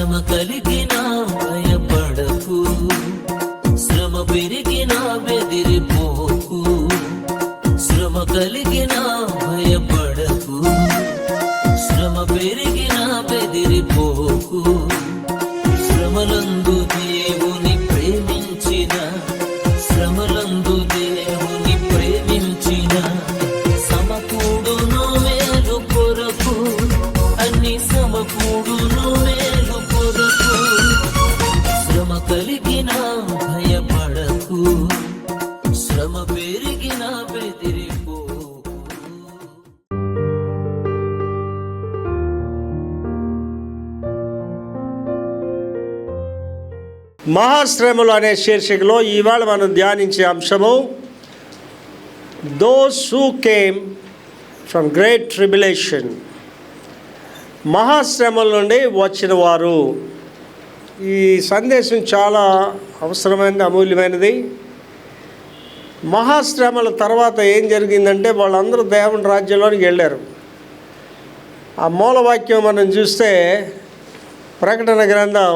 శ్రమ కలిగినా భయపడకు, శ్రమ పెరిగినా బెదిరిపోకు. శ్రమ కలిగినా భయపడకు, శ్రమ పెరిగినా బెదిరిపోకు. శ్రమలందు దేవుని ప్రేమించిన, శ్రమలందు దేవుని ప్రేమించిన సమకూడును మేలు కొరకు, అన్ని సమకూడును మేలు కొరకు. శ్రమ కలిగినా భయపడకు, శ్రమ పెరిగినా బెదిరిపోకు. మహాశ్రమలు అనే శీర్షికలో ఇవాళ మనం ధ్యానించే అంశము those who came from great tribulation. మహాశ్రమల నుండి వచ్చిన వారు. ఈ సందేశం చాలా అవసరమైనది, అమూల్యమైనది. మహాశ్రమల తర్వాత ఏం జరిగిందంటే వాళ్ళందరూ దేవుని రాజ్యంలోనికి వెళ్ళారు. ఆ మూలవాక్యం మనం చూస్తే ప్రకటన గ్రంథం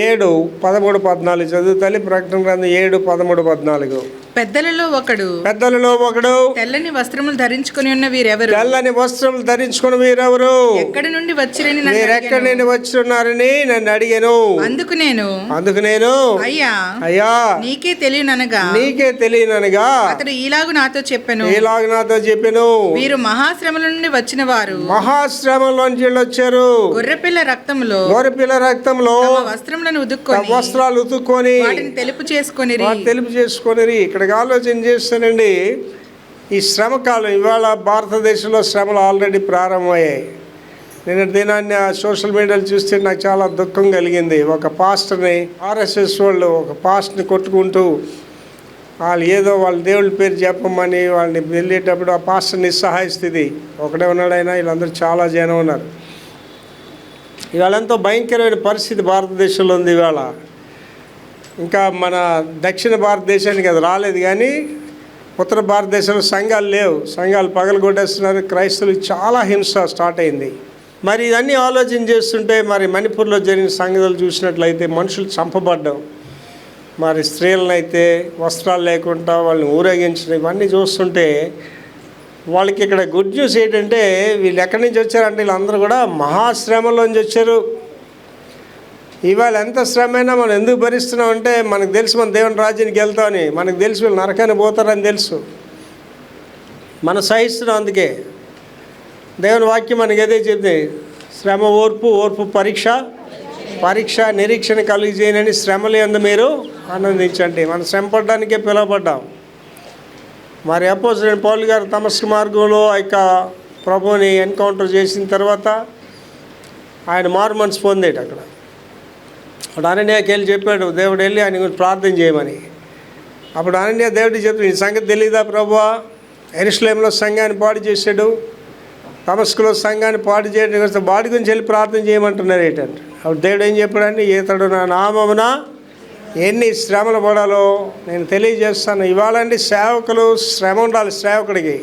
7:13-14 చదువుతాలి. ప్రకటన గ్రంథం 7:13-14. పెద్దలలో ఒకడు తెల్లని వస్త్రములు ధరించుకుని ఉన్న వీరెవరు? తెల్లని వస్త్రములు ధరించుకుని వీరెవరు? ఎక్కడి నుండి వచ్చిరని మీరు ఎక్కడి నుండి వచ్చున్నారని నన్ను అడిగాను. అందుకు నేను అయ్యా నీకే తెలియననగా అతడు ఈలాగు నాతో చెప్పెను, వీరు మహాశ్రమల నుండి వచ్చిన వారు, మహాశ్రమంలోంచి వచ్చారు. గొర్రెపిల్ల రక్తములో వస్త్రాలు ఉతుక్కొని వాటిని తెలుపు చేసుకొని ఇక్కడికి ఆలోచన చేస్తానండి. ఈ శ్రమకాలం ఇవాళ భారతదేశంలో శ్రమలు ఆల్రెడీ ప్రారంభమయ్యాయి. నేను దినాన్ని సోషల్ మీడియాలో చూస్తే నాకు చాలా దుఃఖం కలిగింది. ఒక పాస్టర్ని, ఆర్ఎస్ఎస్ వాళ్ళు ఒక పాస్టర్ని కొట్టుకుంటూ వాళ్ళు ఏదో వాళ్ళ దేవుళ్ళ పేరు చెప్పమని వాళ్ళని వెళ్ళేటప్పుడు ఆ పాస్టర్ నిస్సహాయ స్థితి. ఒకడే ఉన్నాడైనా వీళ్ళందరూ చాలా జనం ఉన్నారు. ఇవాళ ఎంతో భయంకరమైన పరిస్థితి భారతదేశంలో ఉంది. ఇవాళ ఇంకా మన దక్షిణ భారతదేశానికి అది రాలేదు, కానీ ఉత్తర భారతదేశంలో సంఘాలు లేవు. సంఘాలు పగలగొట్టేస్తున్నారు. క్రైస్తవులకు చాలా హింస స్టార్ట్ అయింది. మరి ఇవన్నీ ఆలోచన చేస్తుంటే మరి మణిపూర్లో జరిగిన సంగతులు చూసినట్లయితే మనుషులు చంపబడ్డం, మరి స్త్రీలనైతే వస్త్రాలు లేకుండా వాళ్ళని ఊరేగించడం, ఇవన్నీ చూస్తుంటే వాళ్ళకి ఇక్కడ గుడ్ న్యూస్ ఏంటంటే వీళ్ళు ఎక్కడి నుంచి వచ్చారంటే వీళ్ళందరూ కూడా మహాశ్రమలోంచి వచ్చారు. ఇవాళ ఎంత శ్రమైనా మనం ఎందుకు భరిస్తున్నామంటే మనకు తెలుసు మన దేవుని రాజ్యానికి వెళ్తామని, మనకు తెలుసు వీళ్ళు నరకాన్ని పోతారని తెలుసు, మనం సహిస్తున్నాం. అందుకే దేవుని వాక్యం మనకి ఏదే చెప్తుంది, శ్రమ ఓర్పు పరీక్ష నిరీక్షణ కలిగజేయనని శ్రమలు యందు మీరు ఆనందించండి. మనం శ్రమ పడడానికే పిలువబడ్డాం. మరి అపోజిట్ పౌలు గారు దమస్కు మార్గంలో ఇక ప్రభువుని ఎన్కౌంటర్ చేసిన తర్వాత ఆయన మారు మనసు పొందాడు. అప్పుడు అననీయాకి వెళ్ళి చెప్పాడు, దేవుడు వెళ్ళి ఆయన గురించి ప్రార్థన చేయమని. అప్పుడు అననీయ దేవుడికి చెప్పాడు, ఈ సంగతి తెలీదా ప్రభువా, యెరూషలేములో సంఘాన్ని పాడు చేశాడు, దమస్కులో సంఘాన్ని పాడు చేయడం, వాడి గురించి వెళ్ళి ప్రార్థన చేయమంటున్నారు ఏంటంటే. అప్పుడు దేవుడు ఏం చెప్పాడంటే, ఇతడు నా నామమున ఎన్ని శ్రమలు పడాలో నేను తెలియజేస్తాను. ఇవాళండి సేవకులు శ్రమ ఉండాలి. సేవకుడికి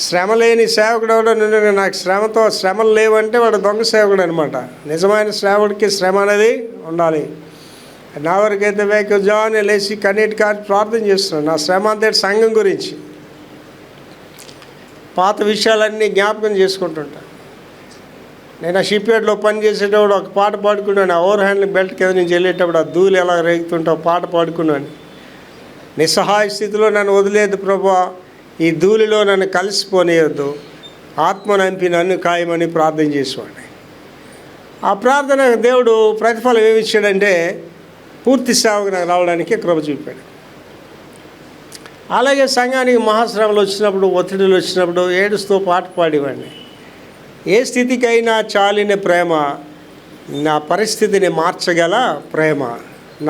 శ్రమ లేని సేవకుడు ఎవడో, నాకు శ్రమలు లేవంటే వాడు దొంగ సేవకుడు అనమాట. నిజమైన సేవకుడికి శ్రమ అనేది ఉండాలి. నా వరకైతే వేకుజాన్ని లేచి కన్నీటి కాచి ప్రార్థన చేస్తున్నాను. నా శ్రమ అంతే సంఘం గురించి, పాత విషయాలన్నీ జ్ఞాపకం చేసుకుంటుంటాను. నేను ఆ షిప్యార్డ్లో పనిచేసేటప్పుడు ఒక పాట పాడుకున్నాను. ఓవర్ హ్యాండ్లింగ్ బెల్ట్ కింద నుంచి వెళ్ళేటప్పుడు ఆ ధూళి ఎలా రేగుతుంటో పాట పాడుకున్నాను. నిస్సహాయ స్థితిలో నన్ను వదిలేదు ప్రభువా, ఈ ధూళిలో నన్ను కలిసిపోనియద్దు, ఆత్మనంపి నన్ను ఖాయమని ప్రార్థన చేసేవాడిని. ఆ ప్రార్థన దేవుడు ప్రతిఫలం ఏమి ఇచ్చాడంటే పూర్తి సేవకు నాకు రావడానికి కృప చూపాడు. అలాగే సంఘానికి మహాశ్రమలు వచ్చినప్పుడు, ఒత్తిడిలు వచ్చినప్పుడు ఏడుస్తూ పాట పాడేవాడిని. ఏ స్థితికైనా చాలిన ప్రేమ, నా పరిస్థితిని మార్చగల ప్రేమ,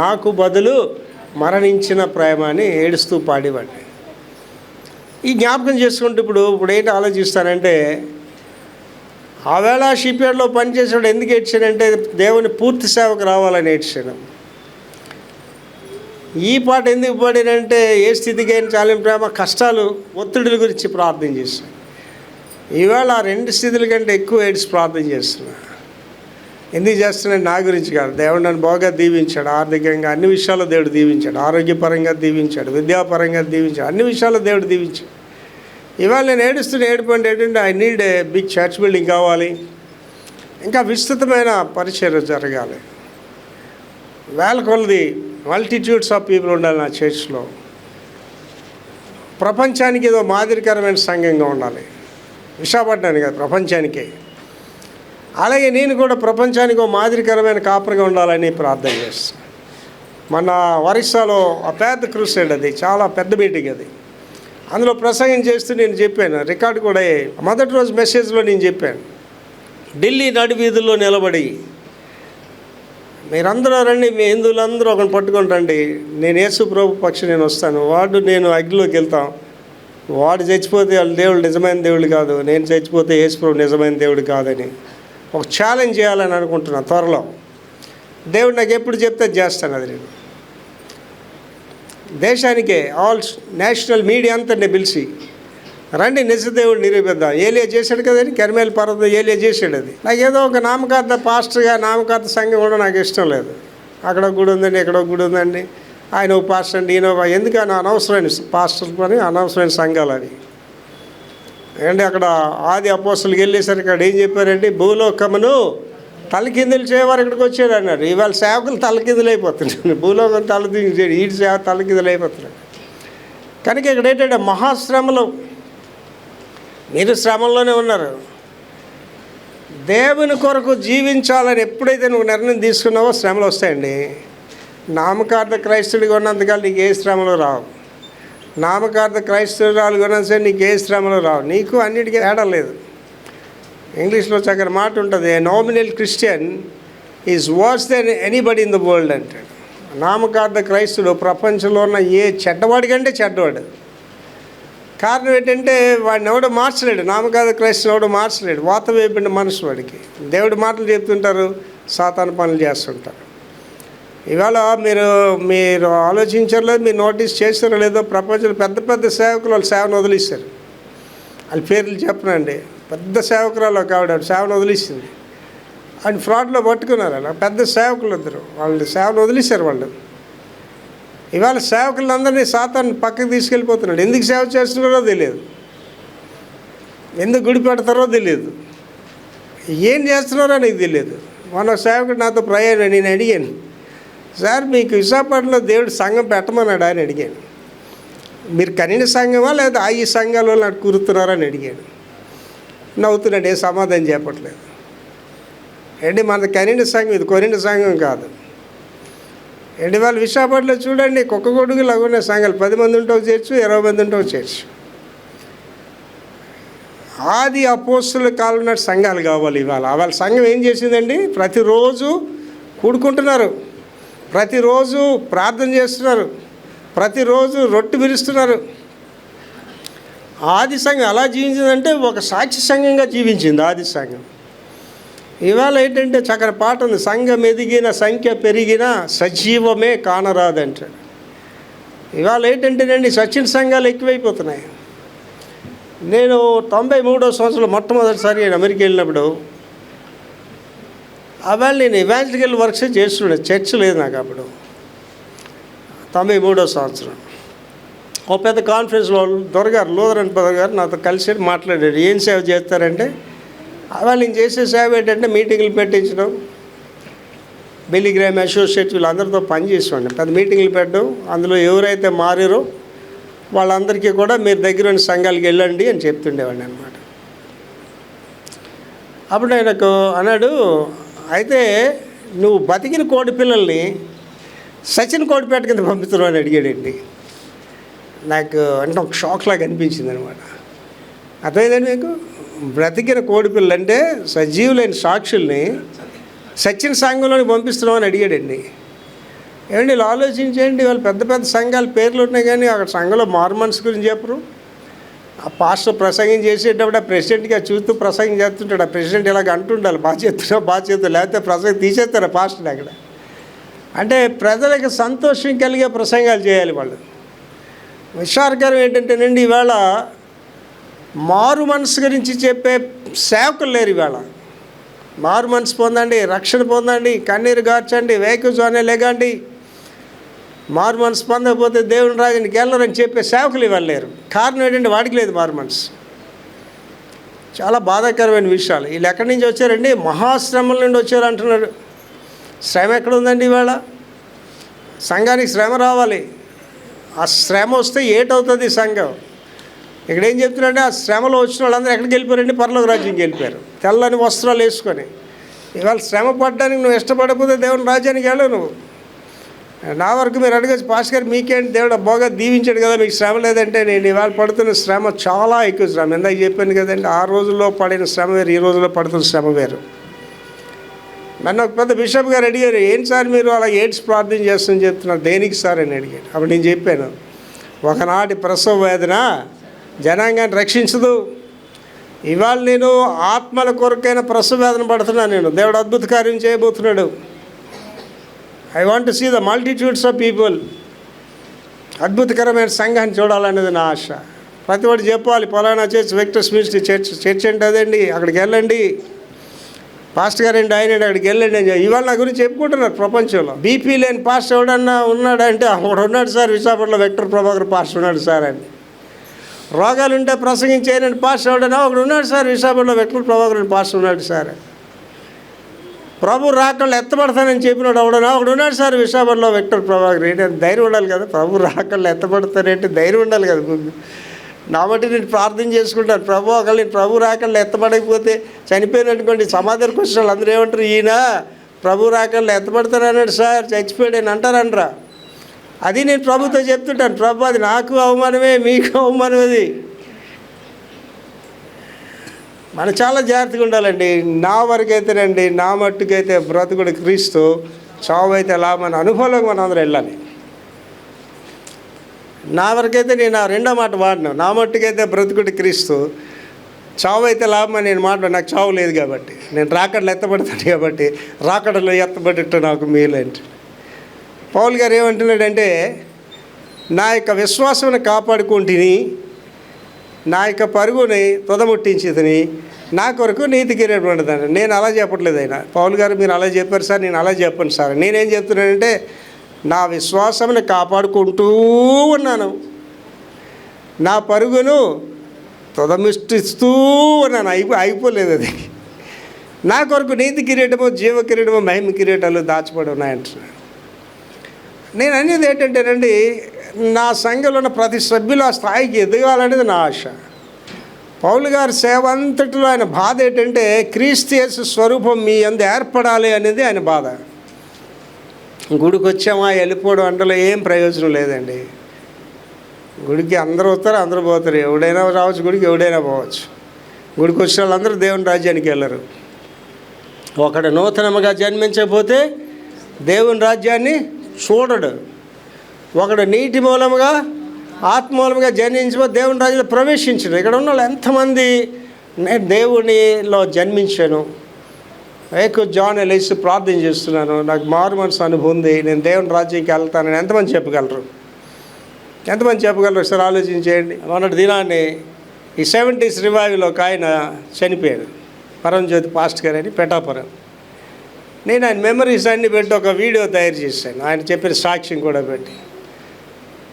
నాకు బదులు మరణించిన ప్రేమ అని ఏడుస్తూ పాడేవాడిని. ఈ జ్ఞాపకం చేసుకుంటూ ఇప్పుడు ఏంటి ఆలోచిస్తానంటే, ఆవేళ షిప్యార్డ్లో పనిచేసేవాడు ఎందుకు ఏడ్చానంటే దేవుని పూర్తి సేవకు రావాలని ఏడ్చాను. ఈ పాట ఎందుకు పాడానంటే ఏ స్థితికైనా చాలిన ప్రేమ, కష్టాలు, ఒత్తిడిల గురించి ప్రార్థన చేశాను. ఇవాళ ఆ రెండు స్థితుల కంటే ఎక్కువ ఏడ్చి ప్రార్థన చేస్తున్నా. ఎందుకు చేస్తున్నాడు? నా గురించి కాదు. దేవుడు నన్ను బాగా దీవించాడు, ఆర్థికంగా అన్ని విషయాల్లో దేవుడు దీవించాడు, ఆరోగ్యపరంగా దీవించాడు, విద్యాపరంగా దీవించాడు, అన్ని విషయాల్లో దేవుడు దీవించాడు. ఇవాళ నేను ఏడుపుంటే ఏంటంటే I need a big church building కావాలి, ఇంకా విస్తృతమైన పరిచర్య జరగాలి, వేల కొలది మల్టిట్యూడ్స్ ఆఫ్ పీపుల్ ఉండాలి నా చర్చ్లో, ప్రపంచానికి ఏదో మాదిరికరమైన సంఘంగా ఉండాలి. విశాఖపట్నానికి కాదు, ప్రపంచానికే. అలాగే నేను కూడా ప్రపంచానికి ఒక మాదిరికరమైన కాపరిగా ఉండాలని ప్రార్థన చేస్తాను. మన ఒరిస్సాలో ఆ పెద్ద క్రూసేడ్, అది చాలా పెద్ద మీటింగ్. అది అందులో ప్రసంగం చేస్తూ నేను చెప్పాను, రికార్డు కూడా మొదటి రోజు మెసేజ్లో నేను చెప్పాను, ఢిల్లీ నడి వీధుల్లో నిలబడి మీరందరూ రండి, మీ హిందువులందరూ ఒకరిని పట్టుకొని రండి, నేను యేసు ప్రభు పక్షి నేను వస్తాను, నేను అగ్నిలోకి వెళ్తాం, వాడు చచ్చిపోతే వాళ్ళ దేవుడు నిజమైన దేవుడు కాదు, నేను చచ్చిపోతే యేసు ప్రభు నిజమైన దేవుడు కాదని ఒక ఛాలెంజ్ చేయాలని అనుకుంటున్నాను. త్వరలో దేవుడు నాకు ఎప్పుడు చెప్తే చేస్తాను. అది నేను దేశానికే ఆల్ నేషనల్ మీడియా అంతా పిలిచి రండి, నిజదేవుడు నిరూపిద్దాం. ఏలియా చేశాడు కదండి, కర్మేలు పర్వతం ఏలియా చేశాడు. అది నాకు ఏదో ఒక నామకార్థ పాస్టర్గా నామకార్థ సంఘం కూడా నాకు ఇష్టం లేదు. అక్కడ గుడి ఉందండి, ఇక్కడ గుడి ఉందండి, ఆయన ఒక పాస్టర్ అండి, ఈయన ఎందుకని అనవసరమైన పాస్టర్ పని, అనవసరమైన సంఘాలు అవి ఏంటి. అక్కడ ఆది అపోస్తలుకి వెళ్ళేసరికి అక్కడ ఏం చెప్పారంటే, భూలోకమును తలకిందులు చేయవారు ఇక్కడికి వచ్చాడు అన్నారు. ఇవాళ సేవకులు తలకిందులు అయిపోతున్నాడు, భూలోకం తలదించాడు, ఈ సేవ తలకిందులు అయిపోతున్నాడు. కనుక ఇక్కడ ఏంటంటే మహాశ్రమలు, మీరు శ్రమంలోనే ఉన్నారు. దేవుని కొరకు జీవించాలని ఎప్పుడైతే నువ్వు నిర్ణయం తీసుకున్నావో శ్రమలు వస్తాయండి. నామకార్థ క్రైస్తవుడిగా ఉన్నంతకాలం నీకు ఏ శ్రమలు రావు, నామకార్థ క్రైస్తవురాలు ఉన్నంతసేపు నీకు ఏ శ్రమలు రావు. నీకు అన్నిటికీ తేడా లేదు. ఇంగ్లీష్లో చక్కని మాట ఉంటుంది, a nominal Christian is worse than anybody in the world అంటాడు. నామకార్థ క్రైస్తవుడు ప్రపంచంలో ఉన్న ఏ చెడ్డవాడి కంటే చెడ్డవాడు. కారణం ఏంటంటే వాడిని ఎవడో మార్చలేడు, నామకార్థ క్రైస్తవుని ఎవడో మార్చలేడు. వాత వేపిన మనసు వాడికి. దేవుడి మాటలు చెప్తుంటారు, సాతాను పనులు చేస్తుంటారు. ఇవాళ మీరు ఆలోచించారో, మీరు నోటీస్ చేస్తారో లేదో, ప్రపంచంలో పెద్ద పెద్ద సేవకులు వాళ్ళు సేవను వదిలిస్తారు. వాళ్ళ పేర్లు చెప్పనండి. పెద్ద సేవకురాలు ఒక ఆవిడ సేవను వదిలిస్తుంది. ఆయన ఫ్రాడ్లో పట్టుకున్నారు. అలా పెద్ద సేవకులు ఇద్దరు వాళ్ళు సేవను వదిలేశారు. వాళ్ళు ఇవాళ సేవకులందరినీ సాతాను పక్కకు తీసుకెళ్ళిపోతున్నాడు. ఎందుకు సేవ చేస్తున్నారో తెలియదు, ఎందుకు గుడి పెడతారో తెలియదు, ఏం చేస్తున్నారో నీకు తెలియదు. మన సేవకుడు నాతో ప్రయాణం, నేను అడిగాను, సార్ మీకు విశాఖపట్నంలో దేవుడు సంఘం పెట్టమన్నాడు అని అడిగాను. మీరు కనిన సంఘమా లేదా ఈ సంఘాల నాకు కూరుతున్నారని అడిగాను. నవ్వుతున్నాడు, ఏ సమాధానం చెప్పట్లేదు. ఏంటి మనది కనిన సంఘం, ఇది కొనిన సంఘం కాదు. ఏంటి వాళ్ళు విశాఖపట్నంలో చూడండి, కుక్క కొడుకు లగున్న సంఘాలు 10 మంది ఉంటే ఒక చేర్చు, 20 మంది ఉంటే ఒక చేర్చు. ఆది అపోస్తుల కాలం నాటి సంఘాలు కావాలి. ఇవాళ వాళ్ళ సంఘం ఏం చేసిందండి, ప్రతిరోజు కూడుకుంటున్నారు, ప్రతిరోజు ప్రార్థన చేస్తున్నారు, ప్రతిరోజు రొట్టె విరుస్తున్నారు. ఆది సంఘం ఎలా జీవించిందంటే ఒక సాక్షి సంఘంగా జీవించింది ఆది సంఘం. ఇవాళ ఏంటంటే చక్కని పాట ఉంది, సంఘం ఎదిగిన సంఖ్య పెరిగిన సజీవమే కానరాదంటాడు. ఇవాళ ఏంటంటేనండి సచిన్ సంఘాలు ఎక్కువైపోతున్నాయి. నేను 93వ సంవత్సరంలో మొట్టమొదటిసారి నేను అమెరికా వెళ్ళినప్పుడు అవాళ నేను ఇవాంజలికల్ వర్క్స్ చేస్తున్నాను, చర్చ్ లేదు నాకు అప్పుడు. 93వ సంవత్సరం ఒక పెద్ద కాన్ఫరెన్స్లో దొరగారు, లూథరన్ పదవి గారు నాతో కలిసి మాట్లాడారు. ఏం సేవ చేస్తారంటే, అవాళ నేను చేసే సేవ ఏంటంటే మీటింగ్లు పెట్టించడం, బిల్లీ గ్రామ్ అసోసియేట్స్ వీళ్ళందరితో పనిచేసేవాడిని. పెద్ద మీటింగ్లు పెట్టడం, అందులో ఎవరైతే మారారో వాళ్ళందరికీ కూడా మీరు దగ్గర సంఘాలకు వెళ్ళండి అని చెప్తుండేవాడిని అనమాట. అప్పుడు ఆయనకు అన్నాడు, అయితే నువ్వు బతికిన కోడి పిల్లల్ని సచిన్ కోడిపేట కింద పంపిస్తున్నావు అని అడిగాడండి. నాకు అంటే ఒక షాక్ లాగా అనిపించింది అనమాట. అర్థమైందండి మీకు, బ్రతికిన కోడిపిల్లలు అంటే సజీవులైన సాక్షుల్ని సచిన్ సంఘంలోని పంపిస్తున్నాం అని అడిగాడండి. ఏమండి ఇలా ఆలోచించండి, వాళ్ళు పెద్ద పెద్ద సంఘాల పేర్లు ఉన్నాయి కానీ అక్కడ సంఘంలో మార్మన్స్ గురించి చెప్పరు. ఆ పాస్టర్ ప్రసంగం చేసేటప్పుడు ఆ ప్రెసిడెంట్గా చూస్తూ ప్రసంగం చేస్తుంటాడు. ఆ ప్రెసిడెంట్ ఇలాగ అంటుండాలి, బాగా చేస్తున్నా లేకపోతే ప్రసంగం తీసేస్తారు ఆ పాస్టర్ అక్కడ. అంటే ప్రజలకు సంతోషం కలిగే ప్రసంగాలు చేయాలి వాళ్ళు. విషాదకరం ఏంటంటేనండి, ఇవాళ మారు మనసు గురించి చెప్పే సేవకులు లేరు. ఇవాళ మారు మనసు పొందండి, రక్షణ పొందండి, కన్నీరు గార్చండి, వేకుజానే లేగండి. మారు మనసు పొందకపోతే దేవుని రాజునికి వెళ్ళరని చెప్పే సేవకులు ఇవ్వలేరు. కారణం ఏంటంటే వాడికి లేదు మారు మనసు. చాలా బాధాకరమైన విషయాలు. వీళ్ళు ఎక్కడి నుంచి వచ్చారండి? మహాశ్రమల నుండి వచ్చారు అంటున్నాడు. శ్రమ ఎక్కడ ఉందండి ఇవాళ? సంఘానికి శ్రమ రావాలి. ఆ శ్రమ వస్తే ఏటవుతుంది సంఘం? ఇక్కడ ఏం చెప్తున్నారంటే ఆ శ్రమలో వచ్చిన వాళ్ళందరూ ఎక్కడికి వెళ్ళిపోయారండి? పరలోక రాజ్యానికి వెళ్ళిపోయారు, తెల్లని వస్త్రాలు వేసుకొని. ఇవాళ శ్రమ పడడానికి నువ్వు ఇష్టపడకపోతే దేవుని రాజ్యానికి వెళ్ళవు నువ్వు. నా వరకు మీరు అడగచ్చు, పాస్ గారు మీకేంటి దేవుడు బాగా దీవించాడు కదా, మీకు శ్రమ లేదంటే, నేను ఇవాళ పడుతున్న శ్రమ చాలా ఎక్కువ శ్రమ. ఇందాక చెప్పాను కదండి, ఆ రోజుల్లో పడిన శ్రమ వేరు, ఈ రోజుల్లో పడుతున్న శ్రమ వేరు. నన్ను ఒక పెద్ద బిషప్ గారు అడిగారు, ఏంటి సార్ మీరు అలా ఏడ్స్ ప్రార్థన చేస్తుందని చెప్తున్నారు, దేనికి సార్ అని అడిగాడు. అప్పుడు నేను చెప్పాను, ఒకనాటి ప్రసవ వేదన జనాంగాన్ని రక్షించదు. ఇవాళ నేను ఆత్మల కొరకైన ప్రసవ వేదన పడుతున్నాను. నేను దేవుడు అద్భుత కార్యం చేయబోతున్నాడు. I want to see the multitudes of people. అద్భుతకరమైన సంఘాన్ని చూడాలనేది నా ఆశ. ప్రతి ఒక్కటి చెప్పాలి, పలానా చర్చ్ విక్టర్స్ మినిస్ట్రీ చర్చ్ అంటే అదండి, అక్కడికి వెళ్ళండి. పాస్టర్ గారండి ఆయన అక్కడికి వెళ్ళండి అని ఇవాళ నా గురించి చెప్పుకుంటున్నారు ప్రపంచంలో. బీపీ లేని పాస్టర్ ఎవడన్నా ఉన్నాడంటే అక్కడ ఉన్నాడు సార్, విశాఖపట్నంలో విక్టర్ ప్రభాకర్ పాస్టర్ ఉన్నాడు సార్ అని. రోగాలు ఉంటే ప్రసంగించేయని పాస్టర్ ఎవడన్నా ఒకడు ఉన్నాడు సార్, విశాఖపట్నంలో విక్టర్ ప్రభాకర్ పాస్టర్ ఉన్నాడు సార్. ప్రభు రాకళ్ళు ఎత్తపడతానని చెప్పినాడు ఎవడన్నా ఒకడు ఉన్నాడు సార్, విశాఖపట్నంలో విక్టర్ ప్రభాకర్. ఏంటంటే ధైర్యం ఉండాలి కదా, ప్రభు రాకళ్ళు ఎత్తపడతానంటే ధైర్యం ఉండాలి కదా. నా బట్టి నేను ప్రార్థన చేసుకుంటాను, ప్రభు ఒకళ్ళు నేను ప్రభు రాకళ్ళు ఎత్తపడకపోతే చనిపోయినట్టుకోండి, సమాధికి వచ్చిన వాళ్ళు అందరూ ఏమంటారు, ఈయన ప్రభు రాకళ్ళు ఎత్తపడతానన్నాడు సార్, చచ్చిపోయాడు అంటారనరా. అది నేను ప్రభుతో చెప్తుంటాను, ప్రభు అది నాకు అవమానమే, మీకు అవమానం. అది మనం చాలా జాగ్రత్తగా ఉండాలండి. నా వరకైతేనండి, నా మట్టుకైతే బ్రతుకుడు క్రీస్తు, చావు అయితే ఎలా మన అనుభవంలోకి మనం అందరూ వెళ్ళాలి. నా వరకైతే నేను ఆ రెండో మాట వాడినాను, నా మట్టుకైతే బ్రతుకుడు క్రీస్తు, చావు అయితే లాభం అని నేను మాట. నాకు చావు లేదు కాబట్టి, నేను రాకడలో ఎత్తబడతాను కాబట్టి, రాకడలో ఎత్తబడేట్టు నాకు మేలేంటి. పౌలు గారు ఏమంటున్నాడంటే, నా యొక్క విశ్వాసమును కాపాడుకుంటుని, నా యొక్క పరుగుని తుదముట్టించితిని, నా కొరకు నీతి కిరీటం ఉండదని. నేను అలా చెప్పట్లేదు ఆయన. పౌలు గారు మీరు అలా చెప్పారు సార్, నేను అలా చెప్పను సార్. నేనేం చెప్తున్నానంటే, నా విశ్వాసమును కాపాడుకుంటూ ఉన్నాను, నా పరుగును తుదముట్టిస్తూ ఉన్నాను. అయిపోలేదు అది. నా కొరకు నీతి కిరీటము, జీవ కిరీటము, మహిమ కిరీటాలు దాచిపడి ఉన్నాయంటున్నాను. నేను అనేది ఏంటంటేనండి, నా సంఘంలో ఉన్న ప్రతి సభ్యులు ఆ స్థాయికి ఎదగాలనేది నా ఆశ. పౌలు గారి సేవ అంతటిలో ఆయన బాధ ఏంటంటే, క్రీస్తు యేసు స్వరూపం మీ యందు ఏర్పడాలి అనేది ఆయన బాధ. గుడికి వచ్చామా వెళ్ళిపోవడం అంటలో ఏం ప్రయోజనం లేదండి. గుడికి అందరూ వస్తారు, అందరూ పోతారు. ఎవడైనా రావచ్చు గుడికి, ఎవడైనా పోవచ్చు. గుడికి వచ్చిన వాళ్ళందరూ దేవుని రాజ్యానికి వెళ్ళరు. ఒకడు నూతనముగా జన్మించకపోతే దేవుని రాజ్యాన్ని చూడడు. ఒకడు నీటి మూలముగా ఆత్మ మూలముగా జన్మించబోతే దేవుని రాజ్యంలో ప్రవేశించడు. ఇక్కడ ఉన్న వాళ్ళు ఎంతమంది నేను దేవునిలో జన్మించాను, ఏకో జాన్ లేచి ప్రార్థన చేస్తున్నాను, నాకు మారు మనసు అనుభవం ఉంది, నేను దేవుని రాజ్యానికి వెళ్తానని ఎంతమంది చెప్పగలరు? ఎంతమంది చెప్పగలరు? ఒకసారి ఆలోచించేయండి. మొన్నటి దినాన్ని ఈ 70s రివైవ్లో ఒక ఆయన చనిపోయాడు, పరంజ్యోతి పాస్ట్ గారు అని, పెటాపురం. నేను ఆయన మెమరీస్ అన్నీ పెట్టి ఒక వీడియో తయారు చేశాను, ఆయన చెప్పిన సాక్ష్యం కూడా పెట్టి.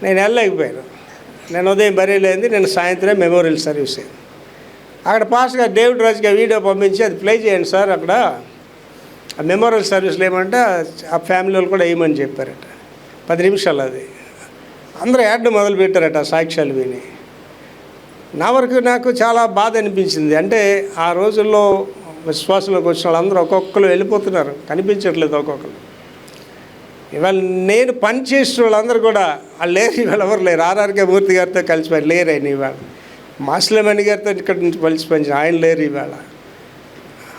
నేను వెళ్ళలేకపోయాను. నేను ఉదయం బరీలేంది, నేను సాయంత్రం మెమోరియల్ సర్వీస్ అయింది. అక్కడ పాస్ట్ గారు డేవిడ్ రాజుకి వీడియో పంపించి అది ప్లే చేయండి సార్, అక్కడ ఆ మెమోరియల్ సర్వీస్లో ఏమంటే ఆ ఫ్యామిలీ వాళ్ళు కూడా వేయమని చెప్పారట. 10 నిమిషాలు అది. అందరూ యాడ్ మొదలు పెట్టారట సాక్ష్యాలు విని. నా వరకు నాకు చాలా బాధ అనిపించింది. అంటే ఆ రోజుల్లో విశ్వాసంలోకి వచ్చిన వాళ్ళందరూ ఒక్కొక్కరు వెళ్ళిపోతున్నారు, కనిపించట్లేదు ఒక్కొక్కరు. ఇవాళ నేను పని చేసిన వాళ్ళందరూ కూడా వాళ్ళు లేరు, ఇవాళ ఎవరు లేరు. ఆర్ఆర్కే మూర్తి గారితో కలిసిపోయి లేరు ఆయన. ఇవాళ మాస్లమణి గారితో ఇక్కడ నుంచి కలిసి పనిచేసిన ఆయన లేరు. ఇవాళ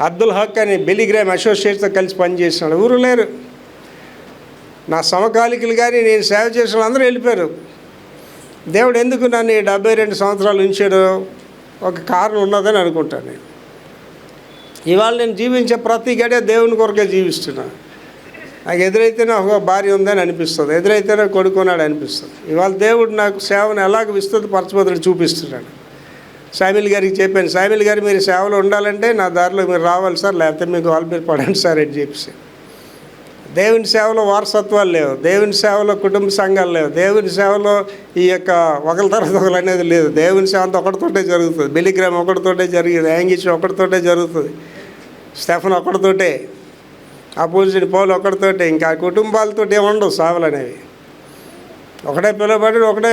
అబ్దుల్ హక్ అని బెలిగ్రామ్ అసోసియేట్స్తో కలిసి పనిచేసిన వాళ్ళు ఊరు లేరు. నా సమకాలికులు కానీ నేను సేవ చేసిన వాళ్ళందరూ వెళ్ళిపోయారు. దేవుడు ఎందుకు నన్ను 72 సంవత్సరాలు ఉంచాడు, ఒక కారణం ఉన్నదని అనుకుంటాను నేను. ఇవాళ నేను జీవించే ప్రతి గడియ దేవుని కొరకే జీవిస్తున్నాను. నాకు ఎదురైతేనే ఒక భార్య ఉందని అనిపిస్తుంది, ఎదురైతేనే కొడుకున్నాడు అనిపిస్తుంది. ఇవాళ దేవుడు నాకు సేవను ఎలాగ విస్తృతపరచబోతుని చూపిస్తున్నాడు. సామిల్ గారికి చెప్పాను, సామిల్ గారు మీరు సేవలో ఉండాలంటే నా దారిలో మీరు రావాలి సార్, లేకపోతే మీకు వాళ్ళు మీరు పడండి సార్ అని చెప్పేసి. దేవుని సేవలో వారసత్వాలు లేవు, దేవుని సేవలో కుటుంబ సంఘాలు లేవు, దేవుని సేవలో ఈ యొక్క ఒకరి తర్వాత ఒకరు అనేది లేదు. దేవుని సేవ అంతా ఒకటితోటే జరుగుతుంది. బిలిగ్రామ్ ఒకటితోటే జరిగింది, యాంగిచ్ ఒకటితోటే జరుగుతుంది, స్టెఫన్ ఒకటితోటే, అపోజిట్ పౌలు ఒకటితోటే. ఇంకా కుటుంబాలతో ఏముండవు సేవలు అనేవి. ఒకటే పిలువబడి ఒకటే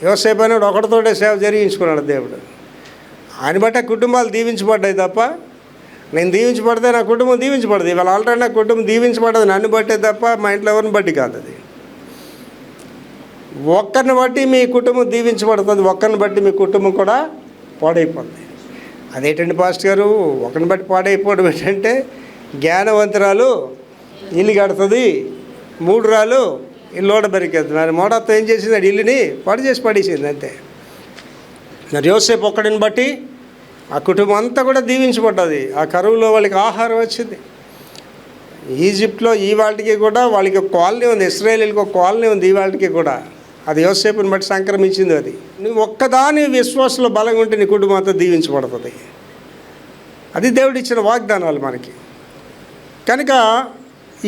యోసేపు అనేవాడు ఒకటితోటే సేవ జరిగించుకున్నాడు దేవుడు. ఆయన బట్టే కుటుంబాలు దీవించబడ్డాయి తప్ప, నేను దీవించబడితే నా కుటుంబం దీవించబడదు. ఇవాళ ఆల్రెడీ నా కుటుంబం దీవించబడదు నన్ను బట్టే తప్ప మా ఇంట్లో ఎవరిని బట్టి కాదు. అది ఒక్కరిని బట్టి మీ కుటుంబం దీవించబడుతుంది, ఒక్కరిని బట్టి మీ కుటుంబం కూడా పాడైపోతుంది. అదేంటండి పాస్టర్ గారు, ఒకరిని బట్టి పాడైపోవడం ఏంటంటే, జ్ఞానవంతురాలు ఇల్లు కడుతుంది, మూడురాలు ఇల్లు ఓడబెరికేది. మరి మోడతో ఏం చేసింది, అది ఇల్లుని పాడు చేసి పడేసింది అంతే. మరి యోసేపు ఒక్కడిని బట్టి ఆ కుటుంబం అంతా కూడా దీవించబడ్డది. ఆ కరువులో వాళ్ళకి ఆహారం వచ్చింది. ఈజిప్ట్లో ఈ వాళ్ళకి కూడా వాళ్ళకి ఒక కాలనీ ఉంది, ఇశ్రాయేలీలకు ఒక కాలనీ ఉంది ఈ వాళ్ళకి కూడా. అది యోసేపుని బట్టి సంక్రమించింది. అది నువ్వు ఒక్కదాని విశ్వాసంలో బలంగా ఉంటే నీ కుటుంబం అంతా దీవించబడుతుంది. అది దేవుడిచ్చిన వాగ్దానాలు మనకి. కనుక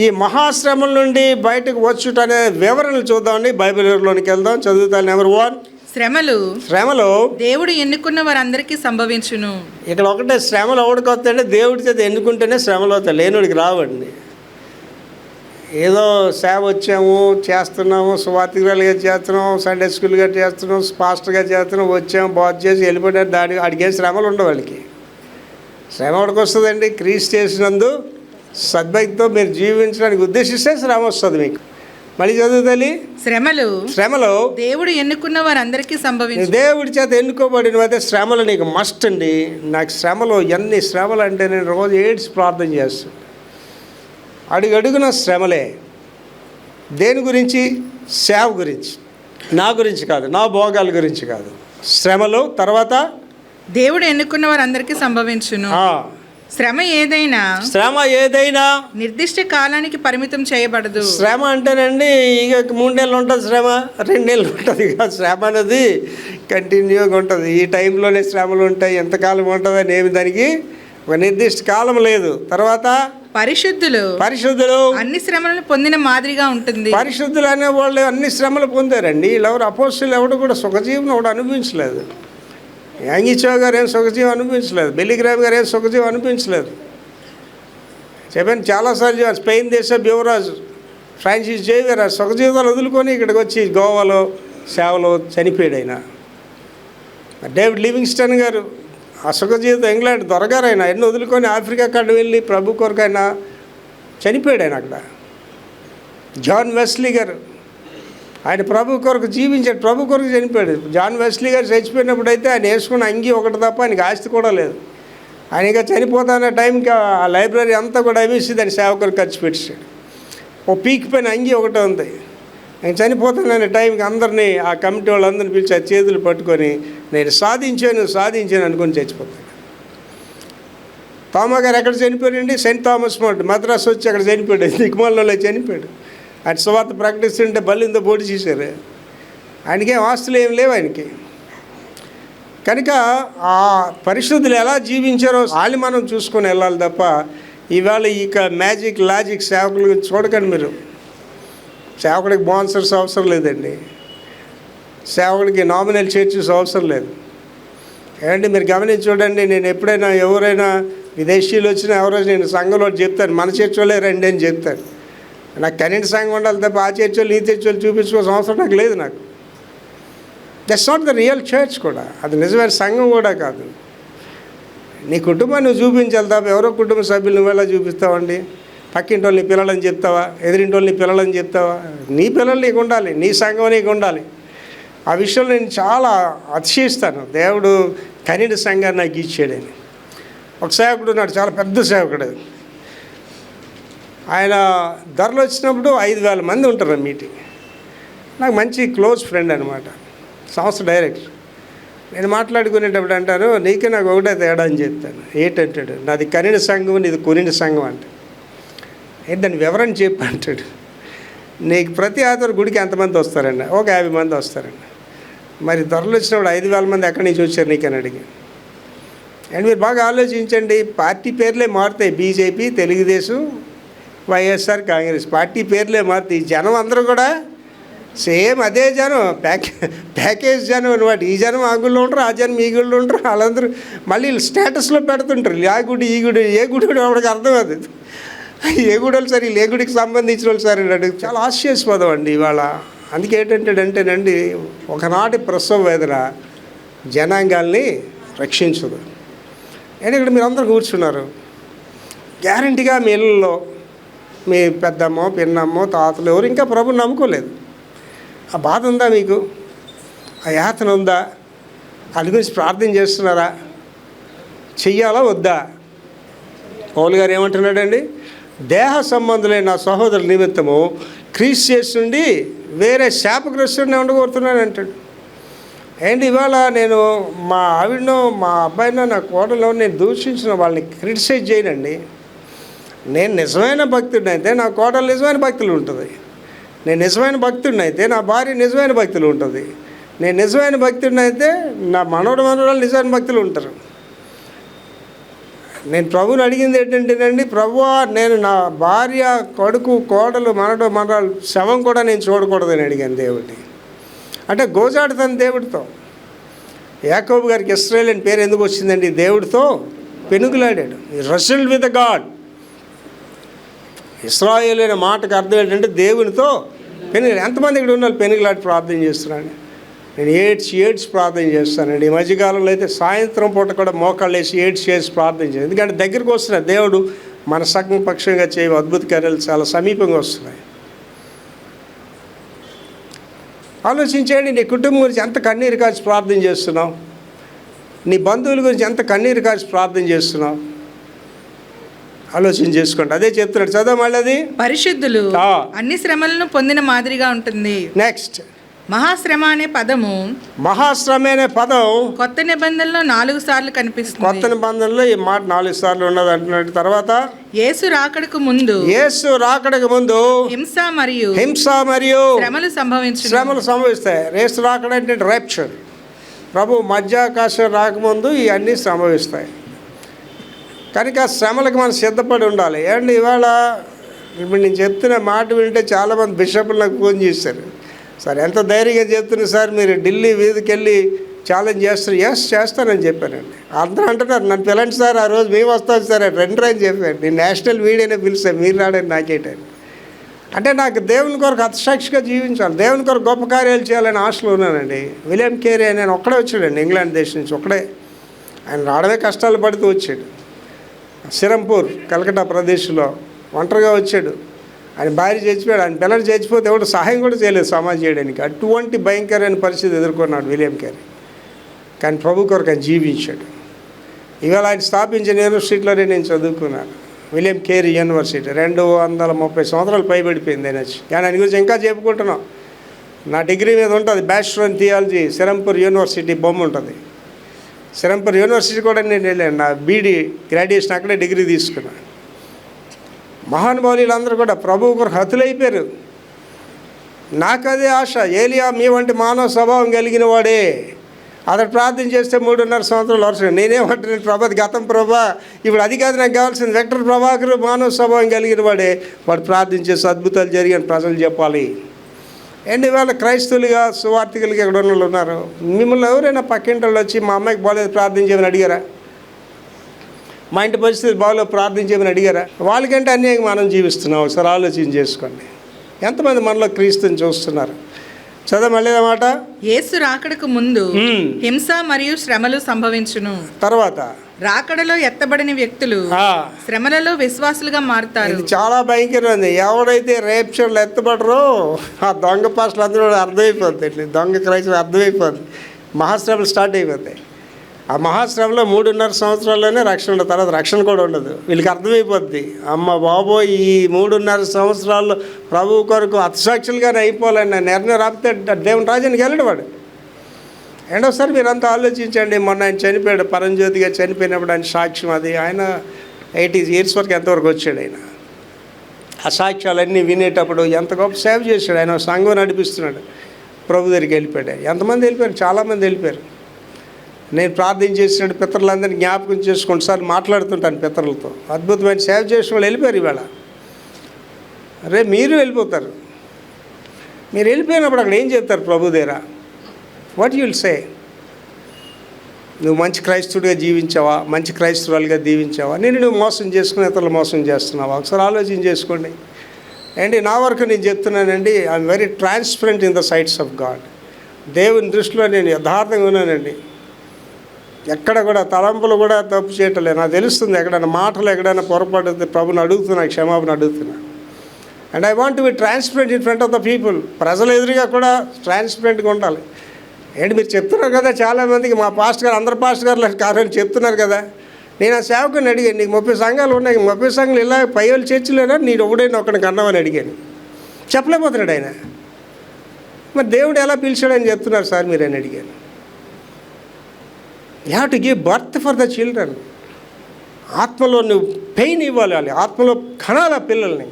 ఈ మహాశ్రమల నుండి బయటకు వచ్చుట అనే వివరణలు చూద్దామండి. బైబిల్లోనికి వెళ్దాం, చదువుతాను. నెంబర్ 1, శ్రమలు దేవుడు ఎన్నుకున్న వారందరికీ సంభవించును. ఇక్కడ ఒకటే, శ్రమలు ఎవడికి వస్తాయంటే దేవుడి చేత ఎన్నుకుంటేనే శ్రమలు అవుతాయి, లేనుడికి రావండి. ఏదో సేవ వచ్చాము, చేస్తున్నాము, సువార్తికులుగా చేస్తున్నాం, సండే స్కూల్గా చేస్తున్నాం, పాస్టర్గా చేస్తున్నాం, వచ్చాము, బాగు చేసి వెళ్ళిపోయారు. దానికి అడిగే శ్రమలు ఉండవు వాళ్ళకి. శ్రమ ఎవరికి వస్తుందండి? క్రీస్తు చేసినందు సద్భక్తితో మీరు జీవించడానికి ఉద్దేశిస్తే శ్రమ వస్తుంది మీకు. మళ్ళీ చదువుతల్లి, శ్రమలు దేవుడు ఎన్నుకున్న వారందరికీ సంభవించు. దేవుడి చేత ఎన్నుకోబడినవైతే శ్రమలు నీకు మస్ట్ అండి. నాకు శ్రమలు, ఎన్ని శ్రమలు అంటే నేను రోజు ఏడ్చి ప్రార్థన చేస్తాను. అడుగడుగున శ్రమలే. దేని గురించి? సేవ గురించి, నా గురించి కాదు, నా భోగాల గురించి కాదు. శ్రమలు. తర్వాత దేవుడు ఎన్నుకున్న వారందరికీ సంభవించును. శ్రమ ఏదైనా నిర్దిష్ట కాలానికి పరిమితం చేయబడదు. శ్రమ అంటేనండి ఇక 3 నెలలు ఉంటుంది శ్రమ, 2 నెలలు ఉంటుంది. శ్రమ అనేది కంటిన్యూగా ఉంటుంది. ఈ టైంలోనే శ్రమలు ఉంటాయి, ఎంతకాలం ఉంటుంది అని ఏమి దానికి ఒక నిర్దిష్ట కాలం లేదు. తర్వాత పరిశుద్ధులు అన్ని శ్రమలను పొందిన మాదిరిగా ఉంటుంది. పరిశుద్ధులు అనే వాళ్ళు అన్ని శ్రమలు పొందారండి. వీళ్ళెవరు అపోస్తులు ఎవడు కూడా సుఖజీవనం ఒకటి అనుభవించలేదు. యాంగిచో గారు ఏం సుఖజీవం అనిపించలేదు, బిలిగ్రామ్ గారు ఏం సుఖజీవం అనిపించలేదు. చెప్పాను చాలాసార్లు. స్పెయిన్ దేశ యువరాజు ఫ్రాన్సిస్ జేవియర్ సుఖజీవితాలు వదులుకొని ఇక్కడికి వచ్చి గోవాలో సేవలో చనిపోయాడు ఆయన. డేవిడ్ లివింగ్స్టన్ గారు ఆ సుఖజీవితం ఇంగ్లాండ్ దొరగారు. ఆయన ఎన్నో వదులుకొని ఆఫ్రికా ఖండం వెళ్ళి ప్రభు కొరకు ఆయన చనిపోయాడు ఆయన అక్కడ. జాన్ వెస్లీ గారు ఆయన ప్రభు కొరకు జీవించాడు, ప్రభు కొరకు చనిపోయాడు. జాన్ వెస్లీ గారు చచ్చిపోయినప్పుడు అయితే ఆయన వేసుకున్న అంగి ఒకటి తప్ప ఆయనకి ఆస్తి కూడా లేదు. ఆయన ఇంకా చనిపోతాన్న టైంకి ఆ లైబ్రరీ అంతా కూడా అమ్మేసి దాని సేవ కొరకు ఖర్చు పెట్టాడు. ఓ పీకిపోయిన అంగి ఒకటే ఉంది. ఆయన చనిపోతాననే టైంకి అందరినీ, ఆ కమిటీ వాళ్ళందరినీ పిలిచి ఆ చేతులు పట్టుకొని నేను సాధించాను అనుకొని చచ్చిపోతాడు. థామా గారు ఎక్కడ చనిపోయాడండి? సెయింట్ థామస్ మౌంట్ మద్రాసు వచ్చి అక్కడ చనిపోయాడు. దిక్కుమాలలో చనిపోయాడు. ఆయన సువార్త ప్రకటిస్తుంటే బల్లిందో పోటీ చేశారు. ఆయనకేం ఆస్తులు ఏం లేవు ఆయనకి. కనుక ఆ పరిశుద్ధులు ఎలా జీవించారో వాళ్ళు మనం చూసుకొని వెళ్ళాలి తప్ప ఇవాళ ఇక మ్యాజిక్ లాజిక్ సేవకులు చూడకండి మీరు. సేవకుడికి బాన్సర్స్ అవసరం లేదండి, సేవకుడికి నామినల్ చర్చెస్ అవసరం లేదు. ఏమంటే మీరు గమనించి చూడండి. నేను ఎప్పుడైనా ఎవరైనా విదేశీయులు వచ్చినా ఎవరైనా నేను సంఘంలో చెప్తాను, మన చర్చ్ వాళ్ళే రండి అని చెప్తాను. నాకు కరెంట్ సంఘం ఉండాలి తప్ప ఆ చర్చలు ఈ చర్చలు చూపించుకోవాల్సిన అవసరం నాకు లేదు. నాకు that's not the real church కూడా, అది నిజమైన సంఘం కూడా కాదు. నీ కుటుంబాన్ని నువ్వు చూపించాలి తప్ప ఎవరో కుటుంబ సభ్యులు నువ్వు ఎలా చూపిస్తావండి? పక్కింటి వాళ్ళు నీ పిల్లలని చెప్తావా? ఎదురింటి వాళ్ళు నీ పిల్లలని చెప్తావా? నీ పిల్లలు నీకు ఉండాలి, నీ సంఘం నీకు ఉండాలి. ఆ విషయంలో నేను చాలా అతిశయిస్తాను. దేవుడు కనిడ సంఘాన్ని నాకు ఇచ్చాడని. ఒక సేవకుడు ఉన్నాడు, చాలా పెద్ద సేవకుడు. ఆయన ధరలు వచ్చినప్పుడు 5,000 మంది ఉంటారు ఆ మీటింగ్. నాకు మంచి క్లోజ్ ఫ్రెండ్ అనమాట, సంస్థ డైరెక్టర్. నేను మాట్లాడుకునేటప్పుడు అంటాను, నీకే నాకు ఒకటే తేడా అని చెప్తాను. ఏంటంటాడు, నాది కనిన సంఘం, నీది కొనిన సంఘం అంటే. ఏంటి దాని వివరణ చెప్పి అంటాడు. నీకు ప్రతి ఆదివారం గుడికి ఎంతమంది వస్తారండి? ఒక 50 మంది వస్తారండి. మరి ధరలు వచ్చినప్పుడు 5,000 మంది ఎక్కడి నుంచి వచ్చారు నీకని అడిగి. అండ్ మీరు బాగా ఆలోచించండి, పార్టీ పేర్లే మారుతాయి. బీజేపీ, తెలుగుదేశం, వైఎస్ఆర్, కాంగ్రెస్ పార్టీ పేర్లే మారుతాయి. జనం అందరూ కూడా సేమ్ అదే జనం, ప్యాకేజ్ జనం అనమాట. ఈ జనం ఆ గుళ్ళు ఉంటారు, ఆ జనం ఈ గుళ్ళు ఉంటారు. వాళ్ళందరూ మళ్ళీ స్టేటస్లో పెడుతుంటారు. ఆ గుడి ఈ గుడి, ఏ గుడి వాడికి అర్థం అవుతుంది. ఏ గుడి సరే, ఏ గుడికి సంబంధించిన వాళ్ళు సరే అడుగు. చాలా ఆశ్చర్యపదం అండి ఇవాళ. అందుకే ఏంటంటేనండి, ఒకనాటి ప్రసవ వేదన జనాంగాల్ని రక్షించదు. నేను ఇక్కడ మీరు అందరూ కూర్చున్నారు, గ్యారంటీగా మీ ఇళ్ళల్లో మీ పెద్దమ్మో, పిన్నమ్మో, తాతలు ఎవరు ఇంకా ప్రభుని నమ్ముకోలేదు. ఆ బాధ ఉందా మీకు? ఆ యాతన ఉందా? అది గురించి ప్రార్థన చేస్తున్నారా? చెయ్యాలా వద్దా? పౌలు గారు ఏమంటున్నాడండి, దేహ సంబంధులైన నా సహోదరుల నిమిత్తము క్రీస్తు చేస్తుండి వేరే శాపగ్రస్తుడిని ఉండగోరుతున్నాను అంటాడు. ఏంటి ఇవాళ నేను మా ఆవిడనో, మా అబ్బాయినో, నా కోడలో నేను దూషించిన వాళ్ళని క్రిటిసైజ్ చేయనండి. నేను నిజమైన భక్తుడిని అయితే నా కోడలు నిజమైన భక్తులు ఉంటుంది. నేను నిజమైన భక్తుడిని అయితే నా భార్య నిజమైన భక్తులు ఉంటుంది. నేను నిజమైన భక్తుడిని అయితే నా మనవరాలు నిజమైన భక్తులు ఉంటారు. నేను ప్రభుని అడిగింది ఏంటంటేనండి, ప్రభువా నేను నా భార్య, కొడుకు, కోడలు, మనవరాలు శవం కూడా నేను చూడకూడదని అడిగాను దేవుడిని. అంటే గోజాడుతాను దేవుడితో. యాకోబు గారికి ఇశ్రాయేల్ అని పేరు ఎందుకు వచ్చిందండి? దేవుడితో పెనుగులాడాడు. Rested with God. ఇశ్రాయేలు అనే మాటకు అర్థం ఏంటంటే దేవునితో పెనుగులాడు. ఎంతమంది ఇక్కడ ఉన్న పెనుగులాడి ప్రార్థన చేస్తున్నాను? నేను ఏడ్చి ప్రార్థన చేస్తానండి. ఈ మధ్యకాలంలో అయితే సాయంత్రం పూట కూడా మోకాళ్ళు వేసి ఏడ్చి ప్రార్థన చేస్తాను. ఎందుకంటే దగ్గరికి వస్తున్నాయి. దేవుడు మన సగం పక్షంగా చేయవు అద్భుత కార్యాలు చాలా సమీపంగా వస్తున్నాయి. ఆలోచించండి, నీ కుటుంబం గురించి ఎంత కన్నీరు కాచి ప్రార్థన చేస్తున్నావు? నీ బంధువుల గురించి ఎంత కన్నీరు కాచి ప్రార్థన చేస్తున్నావు? ఆలోచన చేసుకోండి. అదే చెప్తున్నాడు, చదవ మళ్ళీ అది. పరిశుద్ధులు అన్ని శ్రమలను పొందిన మాదిరిగా ఉంటుంది. నెక్స్ట్, మహాశ్రమ అనే పదము, మహాశ్రమ అనే పదం కొత్త నిబంధనలో 4 సార్లు కనిపిస్తుంది. కొత్త నిబంధనలో ఈ మాట 4 సార్లు ఉన్నది అంటున్నాడు. తర్వాత యేసు రాకడకు ముందు హింస మరియు శ్రమలు సంభవిస్తాయి. యేసు రాకడ అంటే ర్యాప్చర్. ప్రభు మధ్యాకాశం రాకముందు ఇవన్నీ సంభవిస్తాయి. కనుక శ్రమలకు మనం సిద్ధపడి ఉండాలి. ఏంటి ఇవాళ ఇప్పుడు నేను చెప్తున్న మాట వింటే చాలామంది బిషప్లు నాకు ఫోన్ చేశారు, సార్ ఎంత ధైర్యంగా చెప్తున్నారు సార్, మీరు ఢిల్లీ వీధికి వెళ్ళి ఛాలెంజ్ చేస్తారు. ఎస్ చేస్తానని చెప్పానండి. అందరూ అంటున్నారు నన్ను పిలండి సార్, ఆ రోజు మేము వస్తాం సార్ రెండు అని చెప్పాను. నేను నేషనల్ మీడియానే పిలిచాను, మీరు రాడని నాకేటాను. అంటే నాకు దేవుని కొరకు అతిసాక్షిగా జీవించాలి, దేవుని కొరకు గొప్ప కార్యాలు చేయాలని ఆశలో ఉన్నానండి. విలియం కేరీ ఆయన ఒక్కడే వచ్చాడండి, ఇంగ్లాండ్ దేశం నుంచి ఒక్కడే. ఆయన రావడమే కష్టాలు పడుతూ వచ్చాడు. సిరంపూర్ కలకట్టా ప్రదేశ్లో ఒంటరిగా వచ్చాడు. ఆయన భార్య చచ్చిపోయాడు, ఆయన పిల్లలు చచ్చిపోతే ఎవరు సహాయం కూడా చేయలేదు సమాజం చేయడానికి. అటువంటి భయంకరమైన పరిస్థితి ఎదుర్కొన్నాడు విలియం కేరీ. కానీ ప్రభు కొరకు ఆయన జీవించాడు. ఇవాళ ఆయన స్థాపించిన యూనివర్సిటీలోనే నేను చదువుకున్నాను, విలియం కేరీ యూనివర్సిటీ. 230 సంవత్సరాలు పైబడిపోయింది ఆయన వచ్చి. కానీ ఆయన గురించి ఇంకా చెప్పుకుంటున్నాం. నా డిగ్రీ మీద ఉంటుంది, bachelor in theology, Serampore university బొమ్మ ఉంటుంది. సిరంపూర్ యూనివర్సిటీ కూడా నేను వెళ్ళాను, నా బీడీ గ్రాడ్యుయేషన్ అక్కడే డిగ్రీ తీసుకున్నాను. మహానుభావులందరూ కూడా ప్రభువు కొరకు హతులైపోయారు. నాకు అదే ఆశ, ఏలియా మీ వంటి మానవ స్వభావం కలిగిన వాడే, అతడు ప్రార్థన చేస్తే 3.5 సంవత్సరాలు వరుసగా. నేనేమంటున్నాను, ప్రభా గతం ప్రభా, ఇప్పుడు అది కాదు నాకు కావాల్సింది. విక్టర్ ప్రభాకర్ మానవ స్వభావం కలిగిన వాడే, వాడు ప్రార్థన చేసి అద్భుతాలు జరిగిన ప్రజలు చెప్పాలి. అండ్ ఇవాళ క్రైస్తవులుగా సువార్థికులుగా ఎక్కడ ఉన్న వాళ్ళు ఉన్నారు. మిమ్మల్ని ఎవరైనా పక్కింటి వాళ్ళు వచ్చి మా అమ్మాయికి బాగోలేదు ప్రార్థన చేయమని అడిగారా? మా ఇంటి పరిస్థితి బాగోలేదు ప్రార్థన చేయమని అడిగారా? వాళ్ళకంటే అన్యాయంగా మనం జీవిస్తున్నాం. ఒకసారి ఆలోచన చేసుకోండి. ఎంతమంది మనలో క్రీస్తుని చూస్తున్నారు? చదవ మళ్ళీ మాట. యేసు రాకడకు ముందు హింస మరియు శ్రమలు సంభవించును. తర్వాత రాకడలో ఎత్తబడిన వ్యక్తులు శ్రమలలో విశ్వాసులుగా మారుతారు. ఇది చాలా భయంకరమైంది. ఎవడైతే రేప్చర్లు ఎత్తబడరో ఆ దొంగ పాస్టర్లు అందరూ అర్థమైపోతుంది, దొంగ క్రైస్తవులు అర్థమైపోతుంది. మహాశ్రమలు స్టార్ట్ అయిపోతాయి. ఆ మహాశ్రమలో 3.5 సంవత్సరాల్లోనే రక్షణ ఉండదు, తర్వాత రక్షణ కూడా ఉండదు. వీళ్ళకి అర్థమైపోద్ది, అమ్మ బాబోయ్ ఈ 3.5 సంవత్సరాల్లో ప్రభు కొరకు అతిసాక్షులుగానే అయిపోవాలని నిర్ణయం రాపితే దేవుని రాజ్యానికి వెళ్ళడు వాడు. రెండోసారి మీరంతా ఆలోచించండి. మొన్న ఆయన చనిపోయాడు, పరంజ్యోతిగా చనిపోయినప్పుడు ఆయన సాక్ష్యం అది. ఆయన 80 years వరకు ఎంతవరకు వచ్చాడు ఆయన. ఆ సాక్ష్యాలన్నీ వినేటప్పుడు ఎంత గొప్ప సేవ చేశాడు ఆయన. సంఘం నడిపిస్తున్నాడు. ప్రభు దగ్గరికి వెళ్ళిపోయాడు. ఎంతమంది వెళ్ళిపోయారు? చాలామంది వెళ్ళిపోయారు. నేను ప్రార్థన చేసినట్టు పితరులందరినీ జ్ఞాపకం చేసుకోండి సార్ మాట్లాడుతుంటాను పితరులతో. అద్భుతమైన సేవ చేసిన వాళ్ళు వెళ్ళిపోయారు. ఇవాళ రేపు మీరు వెళ్ళిపోతారు. మీరు వెళ్ళిపోయినప్పుడు అక్కడ ఏం చెప్తారు ప్రభు దగ్గర? What you will say? నువ్వు మంచి క్రైస్తవుడిగా జీవించావా? మంచి క్రైస్తవులుగా దీవించావా? నువ్వు మోసం చేసుకుని ఇతరులు మోసం చేస్తున్నావా? ఒకసారి ఆలోచన చేసుకోండి. అండి నా వరకు నేను చెప్తున్నానండి, I'm very transparent in the sights of God. దేవుని దృష్టిలో నేను యథార్థంగా ఉన్నానండి. ఎక్కడ కూడా తలంపులు కూడా తప్పు చేయటం లేదు. నాకు తెలుస్తుంది ఎక్కడైనా మాటలు ఎక్కడైనా పొరపాటు ప్రభుని అడుగుతున్నా, క్షమాపణ అడుగుతున్నా. And I want to be transparent in front of the people. ప్రజల ఎదురుగా కూడా ట్రాన్స్పరెంట్గా ఉండాలి. ఏంటి మీరు చెప్తున్నారు కదా చాలామందికి, మా పాస్టర్ గారు అందరు పాస్టర్ గారు కారణం చెప్తున్నారు కదా. నేను ఆ సేవకుని అడిగాను, నీకు 30 సంఘాలు ఉన్నాయి, 30 సంఘాలు ఇలా పైలు చర్చిలేనా నేను ఒకడైనా ఒకడిని కన్నామని అడిగాను. చెప్పలేకపోతున్నాడు ఆయన. మరి దేవుడు ఎలా పిలిచాడని చెప్తున్నారు సార్ మీరు అని అడిగాను. You have to give birth for the children. ఆత్మలో నువ్వు పెయిన్ ఇవ్వాలి, ఆత్మలో కనాల పిల్లల్ని.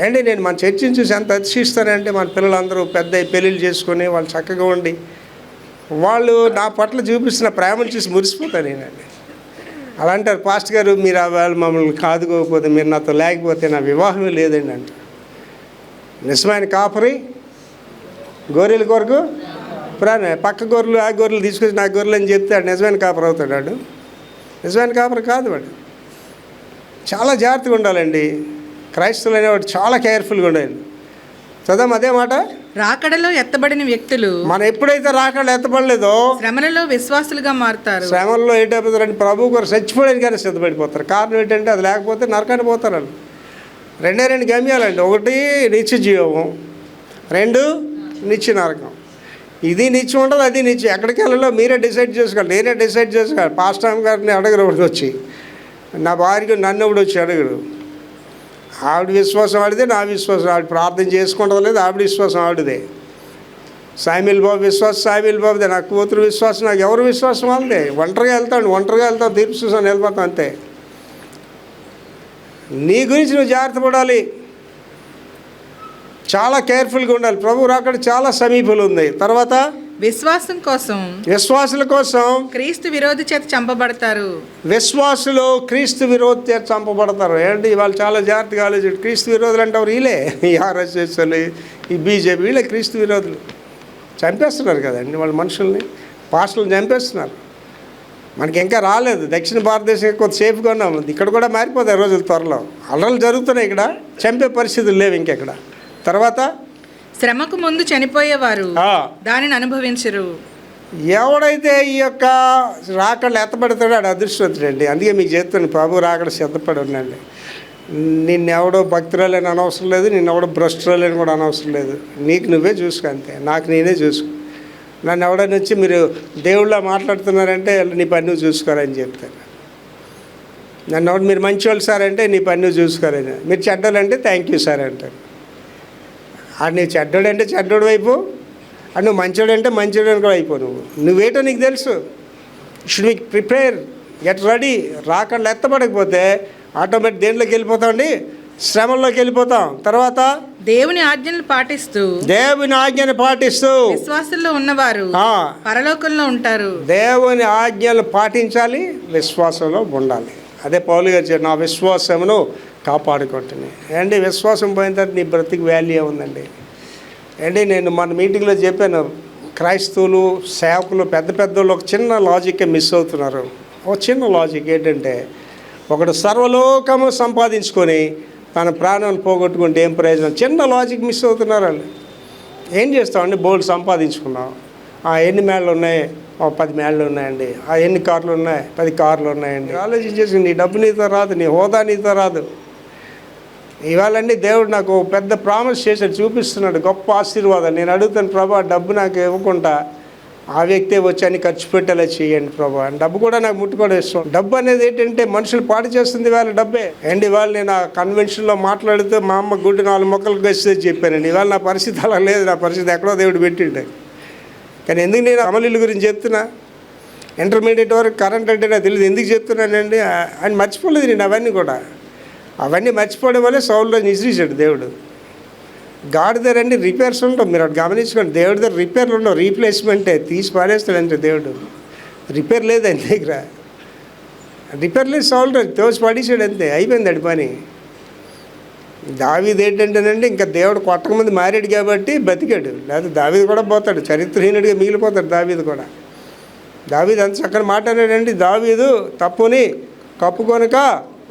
అండి నేను మన చర్చిని చూసి ఎంత అతిశిస్తానంటే, మన పిల్లలందరూ పెద్ద పెళ్ళిళ్ళు చేసుకొని వాళ్ళు చక్కగా ఉండి వాళ్ళు నా పట్ల చూపిస్తున్న ప్రేమను చూసి మురిసిపోతాను నేనండి. అలా అంటారు, పాస్టర్ గారు మీరు ఆ వాళ్ళు మమ్మల్ని కాదుకోకపోతే, మీరు నాతో లేకపోతే నా వివాహమే లేదండి అంట. నిజమైన కాపరి గొర్రెల కొరకు ప్రాణ, పక్క గొర్రెలు ఆ గొర్రెలు తీసుకొచ్చి నా గొర్రెలు అని చెప్తే ఆడు నిజమైన కాపరి అవుతాడు. వాడు నిజమైన కాపరి కాదు. వాడు చాలా జాగ్రత్తగా ఉండాలండి. క్రైస్తవులు అనేవాడు చాలా కేర్ఫుల్గా ఉండాలి. చదవం అదే మాట. రాకడలో ఎత్తబడిన వ్యక్తులు మనం ఎప్పుడైతే రాకడలో ఎత్తబడలేదో శ్రమలలో విశ్వాసులుగా మారుతారు. శ్రమల్లో ఏంటైపోతారంటే ప్రభు గారు చచ్చిపోవడానికి కానీ సిద్ధపడిపోతారు. కారణం ఏంటంటే అది లేకపోతే నరకాన్ని పోతారు వాళ్ళు. 2 గమ్యాలండి. 1 నిత్య జీవం, 2 నిత్య నరకం. ఇది నిత్యం ఉండదు, అది నిత్యం. ఎక్కడికి వెళ్ళాలో మీరే డిసైడ్ చేసుకోవాలి. నేనే డిసైడ్ చేసుకోవాలి. పాస్టర్ గారిని అడగరు ఒకటి వచ్చి, నా భార్యకు నన్ను ఒకటి వచ్చి అడగరు. ఆవిడ విశ్వాసం ఆడిదే, నా విశ్వాసం ఆవిడ ప్రార్థన చేసుకుంటుంది లేదు, ఆవిడ విశ్వాసం ఆవిడదే. సామిల్ బాబు విశ్వాసం సామిల్ బాబుదే, నా కూతురు విశ్వాసం, నాకు ఎవరు విశ్వాసం వాళ్ళదే. ఒంటరిగా వెళ్తాం, తీర్పు చూసాను వెళ్ళిపోతాం అంతే. నీ గురించి నువ్వు జాగ్రత్త పడాలి, చాలా కేర్ఫుల్గా ఉండాలి. ప్రభు రాకడ చాలా సమీపంలో ఉంది. తర్వాత విశ్వాసుల కోసం క్రీస్తు విరోధి చేత చంపబడతారు. విశ్వాసులు క్రీస్తు విరోధి చేత చంపబడతారు. ఏంటి వాళ్ళు చాలా జాగ్రత్తగా ఆలోచించారు. క్రీస్తు విరోధులు అంటే వీళ్ళే, ఈ ఆర్ఎస్ఎస్లు, ఈ బీజేపీ, వీళ్ళే క్రీస్తు విరోధులు. చంపేస్తున్నారు కదండి వాళ్ళు, మనుషుల్ని, పాస్టర్లను చంపేస్తున్నారు. మనకి ఇంకా రాలేదు. దక్షిణ భారతదేశం కొంత సేఫ్గా ఉన్నాం. ఇక్కడ కూడా మారిపోతాయి రోజులు త్వరలో. అల్లర్లు జరుగుతున్నాయి. ఇక్కడ చంపే పరిస్థితులు లేవు ఇంకెక్కడ. తర్వాత శ్రమకు ముందు చనిపోయేవారు దానిని అనుభవించరు. ఎవడైతే ఈ యొక్క రాకడలు ఎత్తబడతాడో ఆడు అదృష్టవంతుడండి. అందుకే మీకు చెప్తాను, ప్రభు రాకడ సిద్ధపడి ఉండండి. నిన్నెవడో భక్తురాలని అనవసరం లేదు, నిన్నెవడో భ్రష్టురాలని కూడా అనవసరం లేదు. నీకు నువ్వే చూసుకో అంతే. నాకు నేనే చూసుకో. నన్ను ఎవడని వచ్చి మీరు దేవుళ్ళ మాట్లాడుతున్నారంటే నీ పని నువ్వు చూసుకోరని చెప్తాను. నన్ను ఎవడు మీరు మంచివాళ్ళు సార్ అంటే నీ పని నువ్వు చూసుకోరని, మీరు చెడ్డోళ్ళంటే థ్యాంక్ యూ సార్ అంటారు. అది నువ్వు చెడ్డోడు అంటే చెడ్డోడు వైపు, అది నువ్వు మంచోడు అంటే మంచోడు కూడా అయిపో. నువ్వేటో నీకు తెలుసు. Should be prepare, get ready. రాకడలు ఎత్తబడకపోతే ఆటోమేటిక్ దేంట్లోకి వెళ్ళిపోతామండి, శ్రమల్లోకి వెళ్ళిపోతాం. తర్వాత దేవుని ఆజ్ఞను పాటిస్తూ విశ్వాసంలో ఉన్నవారు పరలోకంలో ఉంటారు. దేవుని ఆజ్ఞలు పాటించాలి, విశ్వాసంలో ఉండాలి. అదే పౌలు గారు చెప్పారు, నా విశ్వాసమును కాపాడుకుంటున్నాయి. ఏంటి విశ్వాసం పోయిన తర్వాత నీ బ్రతికి వాల్యూ ఉందండి. ఏంటి నేను మన మీటింగ్లో చెప్పాను, క్రైస్తవులు సేవకులు పెద్దోళ్ళు ఒక చిన్న లాజిక్ మిస్ అవుతున్నారు. ఒక చిన్న లాజిక్ ఏంటంటే, ఒకడు సర్వలోకము సంపాదించుకొని తన ప్రాణాన్ని పోగొట్టుకుంటే ఏం ప్రయోజనం? చిన్న లాజిక్ మిస్ అవుతున్నారు వాళ్ళు. ఏం చేస్తామండి, బోల్డ్ సంపాదించుకున్నాం, ఎన్ని మేళ్ళు ఉన్నాయి? 10 మేళ్ళు ఉన్నాయండి. ఎన్ని కార్లు ఉన్నాయి? 10 కార్లు ఉన్నాయండి. ఆలోచించేసి నీ డబ్బు నీతో రాదు, నీ హోదా నీతో రాదు. ఇవాళండి దేవుడు నాకు పెద్ద ప్రామిస్ చేశాడు, చూపిస్తున్నాడు గొప్ప ఆశీర్వాదం. నేను అడుగుతాను, ప్రభా డబ్బు నాకు ఇవ్వకుండా ఆ వ్యక్తే వచ్చి అన్ని ఖర్చు పెట్టేలా చేయండి ప్రభా. డబ్బు కూడా నాకు ముట్టుకోవడం ఇష్టం. డబ్బు అనేది ఏంటంటే మనుషులు పాడు చేస్తుంది వాళ్ళ డబ్బే. అండ్ ఇవాళ నేను ఆ కన్వెన్షన్లో మాట్లాడితే మా అమ్మ గుడ్డు 4 మొక్కలు గస్తే చెప్పానండి. ఇవాళ నా పరిస్థితి అలా లేదు. నా పరిస్థితి ఎక్కడో దేవుడు పెట్టిండే. కానీ ఎందుకు నేను అమలీల గురించి చెప్తున్నా, ఇంటర్మీడియట్ వరకు కరెంట్ అంటే నాకు తెలియదు. ఎందుకు చెప్తున్నానండి, ఆయన మర్చిపోలేదు నేను అవన్నీ కూడా. అవన్నీ మర్చిపోవడం వల్లే సౌలులో నిశ్రీసాడు దేవుడు. గాడి దగ్గర అండి రిపేర్స్ ఉండవు. మీరు అటు గమనించుకోండి, దేవుడి దగ్గర రిపేర్లు ఉండవు, రీప్లేస్మెంటే, తీసి పారేస్తాడంటే దేవుడు. రిపేర్ లేదు ఆయన దగ్గర, రిపేర్ లేదు, సౌల్ తోసి పడేసాడు అంతే, అయిపోయింది అడి పని. దావీదు ఏంటంటేనండి, ఇంకా దేవుడు కొట్టకముందు మారాడు కాబట్టి బతికాడు, లేకపోతే దావీదు కూడా పోతాడు, చరిత్రహీనుడిగా మిగిలిపోతాడు దావీదు కూడా. దావీదు అంత చక్కని మాట అన్నాడండి, దావీదు తప్పుని కప్పుకొనక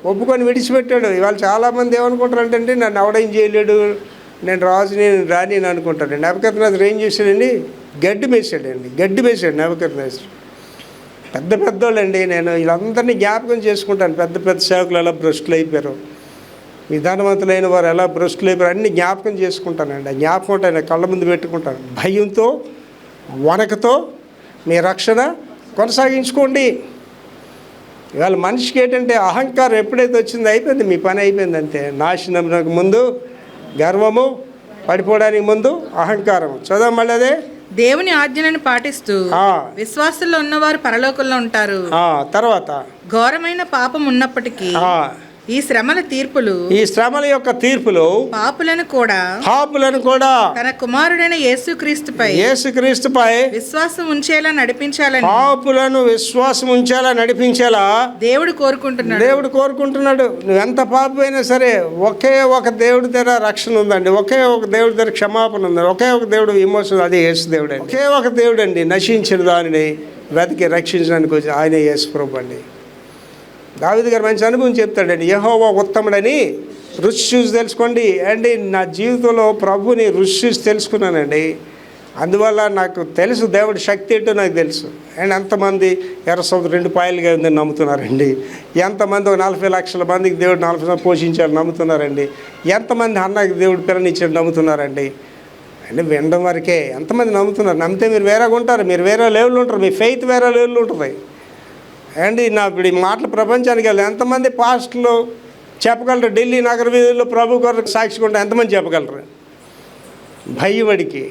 ఒప్పుకొని విడిచిపెట్టాడు. ఇవాళ చాలామంది ఏమనుకుంటారంటే నన్ను ఎవడేం చేయలేడు, నేను రాజుని, నేను రాని అని అనుకుంటాడు. నెబుకద్నెజరు ఏం చేశాడండి, గడ్డి మేసాడు నెబుకద్నెజరు. పెద్ద పెద్దోళ్ళండి, నేను వీళ్ళందరినీ జ్ఞాపకం చేసుకుంటాను. పెద్ద పెద్ద సేవకులు ఎలా భ్రష్టులు అయిపోయారు, విధానవంతులైన వారు ఎలా భ్రష్టులు అయిపోయారు అన్నీ జ్ఞాపకం చేసుకుంటానండి. ఆ జ్ఞాపకం ఉంటాను, కళ్ళ ముందు పెట్టుకుంటాను. భయంతో వణకతో మీ రక్షణ కొనసాగించుకోండి. ఇవాళ మనిషికి ఏంటంటే అహంకారం ఎప్పుడైతే వచ్చిందో అయిపోయింది, మీ పని అయిపోయింది అంతే. నాశనంకు ముందు గర్వము, పడిపోవడానికి ముందు అహంకారం. చదవ మళ్ళీ అదే, దేవుని ఆజ్ఞలను పాటిస్తూ విశ్వాసంలో ఉన్నవారు పరలోకంలో ఉంటారు. తర్వాత ఘోరమైన పాపం ఉన్నప్పటికీ ఈ శ్రమల యొక్క తీర్పులు పాపులను కూడా తన కుమారుడైన యేసుక్రీస్తుపై విశ్వాసం ఉంచేలా నడిపించాలా దేవుడు కోరుకుంటున్నాడు. నువ్వు ఎంత పాపమైనా సరే ఒకే ఒక దేవుడి దగ్గర రక్షణ ఉందండి, ఒకే ఒక దేవుడి దగ్గర క్షమాపణ ఉందండి, ఒకే ఒక దేవుడు విమోచన, అదే యేసు దేవుడు అండి. ఒకే ఒక దేవుడు అండి, నశించిన దానిని వెతికి రక్షించడానికి వచ్చి ఆయన యేసు ప్రభు అండి. దావీదు గారు మంచి అనుభవం చెప్తాడండి, యెహోవా ఉత్తముడని రుచి చూసి తెలుసుకోండి అండి. నా జీవితంలో ప్రభుని రుచి చూసి తెలుసుకున్నానండి, అందువల్ల నాకు తెలుసు దేవుడి శక్తి ఏంటో నాకు తెలుసు. అండ్ ఎంతమంది ఎర్ర సముద్రం 2 పాయలుగా ఉందని నమ్ముతున్నారండి, ఎంతమంది 40 లక్షల మందికి దేవుడు 40 పోషించాలని నమ్ముతున్నారండి, ఎంతమంది అన్నకి దేవుడు పిల్లనిచ్చాడు నమ్ముతున్నారండి. అంటే వినడం వరకే, ఎంతమంది నమ్ముతున్నారు. నమ్మితే మీరు వేరేగా ఉంటారు, మీరు వేరే లెవెల్ ఉంటారు, మీ ఫెయిత్ వేరే లెవెల్ ఉంటుంది. అండ్ నా ఇప్పుడు ఈ మాటలు ప్రపంచానికి వెళ్ళి ఎంతమంది పాస్టర్లు చెప్పగలరు, ఢిల్లీ నగర వీధుల్లో ప్రభు కొరకు సాక్షిగా ఉంటే ఎంతమంది చెప్పగలరు? భయపడికి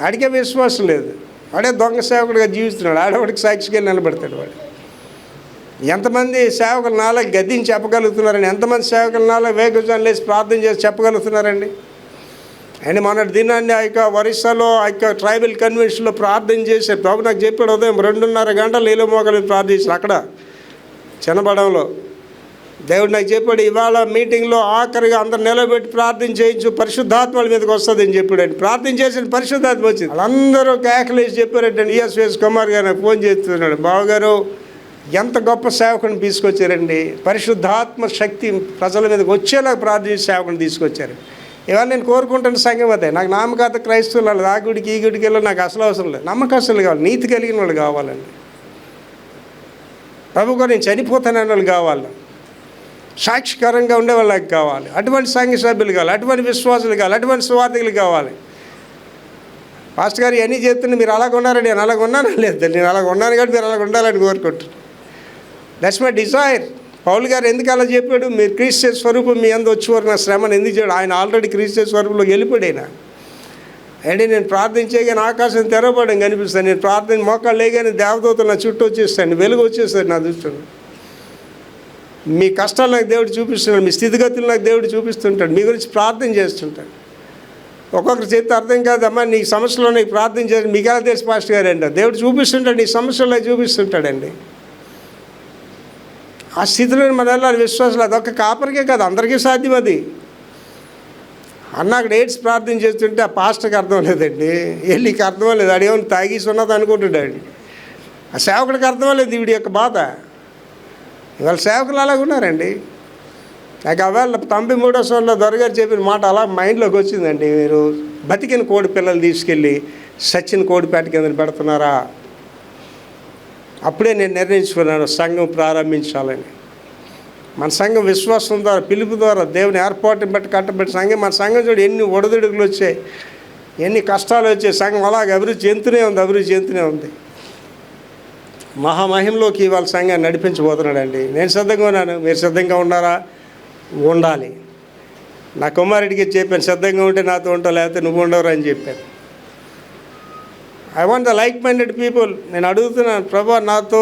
ఆడికే విశ్వాసం లేదు, వాడే దొంగ సేవకుడిగా జీవిస్తున్నాడు, ఆడవాడికి సాక్షిగా నిలబెడతాడు వాడు. ఎంతమంది సేవకులు నాలుగు గద్దిని చెప్పగలుగుతున్నారండి, ఎంతమంది సేవకులు నాలుగు వేగజాన్ని లేచి ప్రార్థన చేసి చెప్పగలుగుతున్నారండి. అండ్ మొన్నటి దినాన్ని ఆ యొక్క ఒరిస్సాలో ఆ యొక్క ట్రైబల్ కన్వెన్షన్లో ప్రార్థన చేశారు. ప్రభు నాకు చెప్పాడు, ఉదయం 2:30 గంటలు నీలో మోకాలు ప్రార్థించారు అక్కడ చిన్నబడంలో. దేవుడు నాకు చెప్పాడు, ఇవాళ మీటింగ్లో ఆఖరిగా అందరు నిలబెట్టి ప్రార్థన చేయించు, పరిశుద్ధాత్మల మీదకి వస్తుంది అని చెప్పాడు. ప్రార్థన చేసిన పరిశుద్ధాత్మ వచ్చింది. వాళ్ళందరూ కేకలేసి చెప్పారంటే ESVS కుమార్ గారు నాకు ఫోన్ చేస్తున్నాడు, బావగారు ఎంత గొప్ప సేవకుని తీసుకొచ్చారండి, పరిశుద్ధాత్మ శక్తి ప్రజల మీదకి వచ్చేలాగా ప్రార్థించి సేవకుని తీసుకొచ్చారు. ఇవాళ నేను కోరుకుంటున్న సంఘం అదే, నాకు నామకాత క్రైస్తవులు వాళ్ళు ఆ గుడికి ఈ గుడికి వెళ్ళి నాకు అసలు అవసరం లేదు, నమ్మకస్తులు కావాలి, నీతి కలిగిన వాళ్ళు కావాలండి. ప్రభు గారు నేను చనిపోతానని వాళ్ళు కావాలి, సాక్షికరంగా ఉండే వాళ్ళకి కావాలి, అటువంటి సంఘ సభ్యులు కావాలి, అటువంటి విశ్వాసులు కావాలి, అటువంటి సువార్థికులు కావాలి. పాస్టర్ గారు ఇవన్నీ చెప్తున్నా మీరు అలాగ ఉన్నారని, నేను అలాగ ఉన్నాను లేదు, నేను అలాగ ఉన్నాను కాబట్టి మీరు అలాగ ఉండాలని కోరుకుంటున్నాను. That's my Dzire. పౌలు గారు ఎందుకు అలా చెప్పాడు, మీరు క్రీస్తు స్వరూపం మీ అందు వచ్చేవారు నా శ్రమను ఎందుకు చేయడు, ఆయన ఆల్రెడీ క్రీస్తు స్వరూపంలోకి వెళ్ళిపోయాడు ఆయన. అంటే నేను ప్రార్థించేగానే ఆకాశం తెరవబడం కనిపిస్తాను, నేను ప్రార్థన మోకాళ్ళు లేగానే దేవదూతలు నా చుట్టూ వచ్చేస్తాను, వెలుగు వచ్చేస్తాడు నా దృష్టిలో. మీ కష్టాలు నాకు దేవుడు చూపిస్తున్నాడు, మీ స్థితిగతులు నాకు దేవుడు చూపిస్తుంటాడు, మీ గురించి ప్రార్థన చేస్తుంటాడు. ఒక్కొక్కరు చెప్తే అర్థం కాదమ్మా, నీ సమస్యలో నీకు ప్రార్థన చేసి మీకు ఎలా తెలుసు పాస్టర్ గారు అంట, దేవుడు చూపిస్తుంటాడు, నీ సమస్యలో చూపిస్తుంటాడండి. ఆ స్థితిలో మన వెళ్ళాలి విశ్వాసాలు. అదొక కాపరికే కాదు, అందరికీ సాధ్యం అది. అన్న అక్కడ ఎయిడ్స్ ప్రార్థన చేస్తుంటే ఆ పాస్టర్కి అర్థం లేదండి, వెళ్ళికి అర్థం లేదు, అదేమో తాగేసి ఉన్నది అనుకుంటున్నాడు. ఆ సేవకుడికి అర్థం లేదు వీడి యొక్క బాధ. ఇవాళ సేవకులు అలాగ ఉన్నారండి. నాకు అవేళ 93వ సంవత్సరంలో దొరగారు చెప్పిన మాట అలా మైండ్లోకి వచ్చిందండి. మీరు బతికిన కోడి పిల్లలు తీసుకెళ్ళి సచ్చిన కోడిపేట కింద పెడుతున్నారా? అప్పుడే నేను నిర్ణయించుకున్నాను సంఘం ప్రారంభించాలని. మన సంఘం విశ్వాసం ద్వారా, పిలుపు ద్వారా, దేవుని ఏర్పాటుని బట్టి కట్టబెట్టి సంఘం. మన సంఘం చూడు ఎన్ని ఒడిదుడుకులు వచ్చాయి, ఎన్ని కష్టాలు వచ్చాయి, సంఘం అలాగే అభివృద్ధి చెందుతూనే ఉంది. మహామహిమలోకి ఇవాళ సంఘాన్ని నడిపించబోతున్నాడండి. నేను సిద్ధంగా ఉన్నాను, మీరు సిద్ధంగా ఉన్నారా? ఉండాలి. నా కుమారుడికి చెప్పాను, సిద్ధంగా ఉంటే నాతో ఉంటావు, లేకపోతే నువ్వు ఉండవు అని చెప్పాను. I want the like minded people. నేను అడుగుతున్నాను, ప్రభా నాతో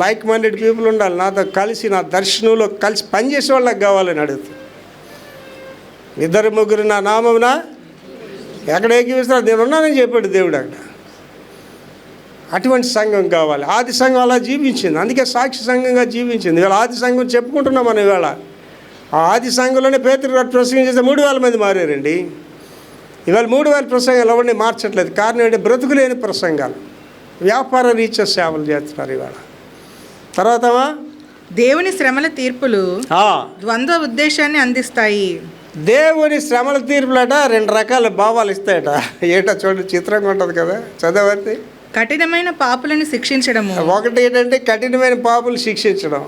లైక్ మైండెడ్ పీపుల్ ఉండాలి, నాతో కలిసి నా దర్శనంలో కలిసి పనిచేసే వాళ్ళకి కావాలని అడుగుతాను. 2-3 నా నామమున ఎక్కడ ఏకీవిస్తారో నేను ఉన్నానని చెప్పాడు దేవుడు అక్కడ. అటువంటి సంఘం కావాలి. ఆది సంఘం అలా జీవించింది, అందుకే సాక్షి సంఘంగా జీవించింది. ఇవాళ ఆది సంఘం చెప్పుకుంటున్నాం మనం. ఇవాళ ఆ ఆది సంఘంలోనే పేతురు గారు ప్రసంగం చేస్తే 3000 మంది మారారండి. ఇవాళ 3000 ప్రసంగాలు ఎవరిని మార్చట్లేదు. కారణం ఏంటి? బ్రతుకులేని ప్రసంగాలు, వ్యాపార రీత్యా సేవలు చేస్తున్నారు ఇవాళ. తర్వాత దేవుని శ్రమల తీర్పులు ద్వంద్వ ఉద్దేశాన్ని అందిస్తాయి. దేవుని శ్రమల తీర్పులట 2 రకాల భావాలు ఇస్తాయట. ఏటో చూడండి, చిత్రంగా ఉంటుంది కదా, చదవండి. కఠినమైన పాపులను శిక్షించడము. ఒకటి ఏంటంటే కఠినమైన పాపులు శిక్షించడం,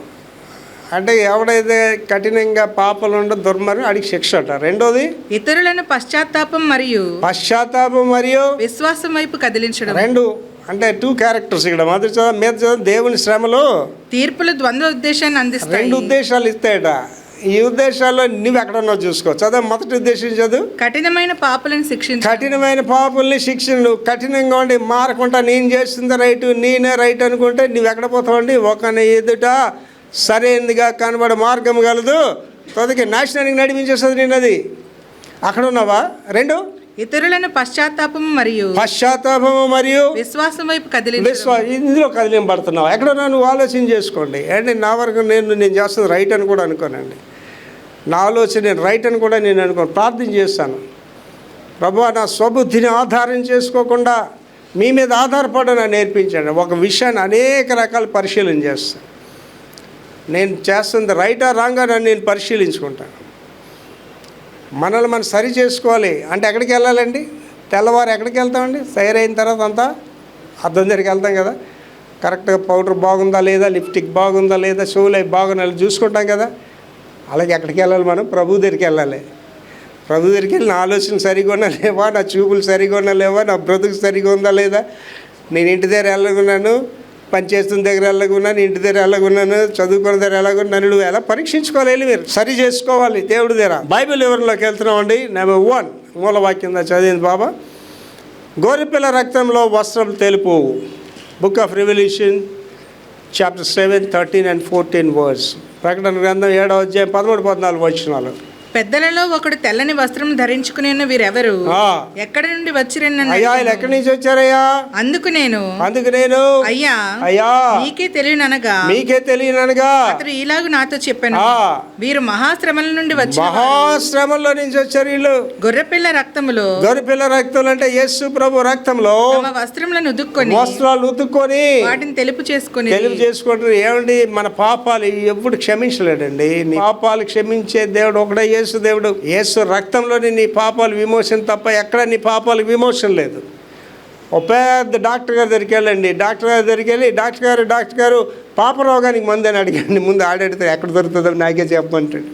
అంటే ఎవడైతే కఠినంగా పాపలు ఉండో దుర్మార్గం అడిగి శిక్ష అంట. రెండోది ఇతరులను పశ్చాత్తాపం మరియు విశ్వాసం వైపు కదిలించడం. 2 అంటే 2 క్యారెక్టర్స్ ఇక్కడ. మొదటి చదువు మీద చదువు, దేవుని శ్రమలు తీర్పులు ద్వంద్వ ఉద్దేశాన్ని అందిస్తాయి. 2 ఉద్దేశాలు ఇస్తాయట. ఈ ఉద్దేశాల్లో నువ్వు ఎక్కడన్నా చూసుకో. చదువు మొదటి ఉద్దేశం చదువు. కఠినమైన పాపులను శిక్షించు. కఠినమైన పాపుల్ని శిక్షణ. కఠినంగా ఉండి మారకుండా నేను చేస్తుంది రైట్, నేనే రైట్ అనుకుంటే నువ్వు ఎక్కడ పోతావండి? ఒకని ఎదుట సరైనదిగా కనబడే మార్గం కలదు, తొదకి నాశనానికి నడిపించేస్తుంది నేను. అది అక్కడ ఉన్నావా? 2 ఇతరులను పశ్చాత్తాపము మరియు విశ్వాసం వైపు ఇందులో కదిలింపడుతున్నావు. ఎక్కడన్నా నువ్వు ఆలోచన చేసుకోండి. అంటే నా వరకు నేను చేస్తుంది రైట్ అని కూడా అనుకోనండి. నా ఆలోచన నేను రైట్ అని కూడా నేను అనుకోను. ప్రార్థన చేస్తాను, ప్రభువా నా స్వబుద్ధిని ఆధారం చేసుకోకుండా మీ మీద ఆధారపడని నేర్పించండి. ఒక విషయాన్ని అనేక రకాల పరిశీలన చేస్తాను. నేను చేస్తుంది రైటా రాంగా నన్ను నేను పరిశీలించుకుంటాను. మనల్ని మనం సరి చేసుకోవాలి అంటే ఎక్కడికి వెళ్ళాలండి? తెల్లవారు ఎక్కడికి వెళ్తామండి? తయారైన తర్వాత అంతా అద్దం దగ్గరికి వెళ్తాం కదా, కరెక్ట్గా పౌడర్ బాగుందా లేదా, లిప్స్టిక్ బాగుందా లేదా, షూలు అవి బాగున్నా చూసుకుంటాం కదా. అలాగే ఎక్కడికి వెళ్ళాలి? మనం ప్రభు దగ్గరికి వెళ్ళాలి. ప్రభు దగ్గరికి వెళ్ళి నా ఆలోచన సరిగా ఉన్నా లేవా, నా చూపులు సరిగా ఉన్నా లేవా, నా బ్రతుకు సరిగా ఉందా లేదా, నేను ఇంటి దగ్గర వెళ్ళగున్నాను, పని చేస్తున్న దగ్గర వెళ్ళగున్నాను, ఇంటి దగ్గర వెళ్ళగున్నాను, చదువుకున్న దగ్గర వెళ్ళగున్నాను. నువ్వు ఎలా పరీక్షించుకోవాలి? మీరు సరి చేసుకోవాలి దేవుడి దగ్గర. బైబిల్ వివరంలోకి వెళ్తున్నామండి. నెంబర్ 1 మూలవాక్యం చదివింది బాబా. గొర్రెపిల్ల రక్తంలో వస్త్రం తెలుపు. Book of Revelation chapter 7, 13 and 14 words. ప్రకటన గ్రంథం 7వ అధ్యాయం 13-14 వచనాలు. పెద్దలలో ఒకడు తెల్లని వస్త్రం ధరించుకుని వీరెవరు, ఎక్కడి నుండి వచ్చిరని. అయ్యా ఎక్కడి నుంచి వచ్చారయ్యా? అందుకు నేను అయ్యా మీకే తెలియననగా అతడు ఇలాగ నాతో చెప్పాను, వీరు మహాశ్రమల నుండి మహాశ్రమంలో నుంచి వచ్చారు వీళ్ళు. గొర్రెపిల్ల రక్తములో అంటే యేసు ప్రభు రక్తంలో వస్త్రాలు ఉతుక్కొని వాటిని తెలుపు చేసుకుంటారు. ఏమండి, మన పాపాలు ఎప్పుడు క్షమించలేడండి. పాపాలు క్షమించే దేవుడు ఒకడే యేసు దేవుడు. యేసు రక్తంలోని నీ పాపాలు విమోచన తప్ప ఎక్కడ నీ పాపాలకు విమోచన లేదు. ఒక పెద్ద డాక్టర్ గారి దగ్గరికి వెళ్ళండి. డాక్టర్ గారి దగ్గరికి వెళ్ళి డాక్టర్ గారు పాప రోగానికి మందు అని అడిగండి. ముందు ఆడడితే ఎక్కడ దొరుకుతుందో నాకే చెప్పమంటాడు.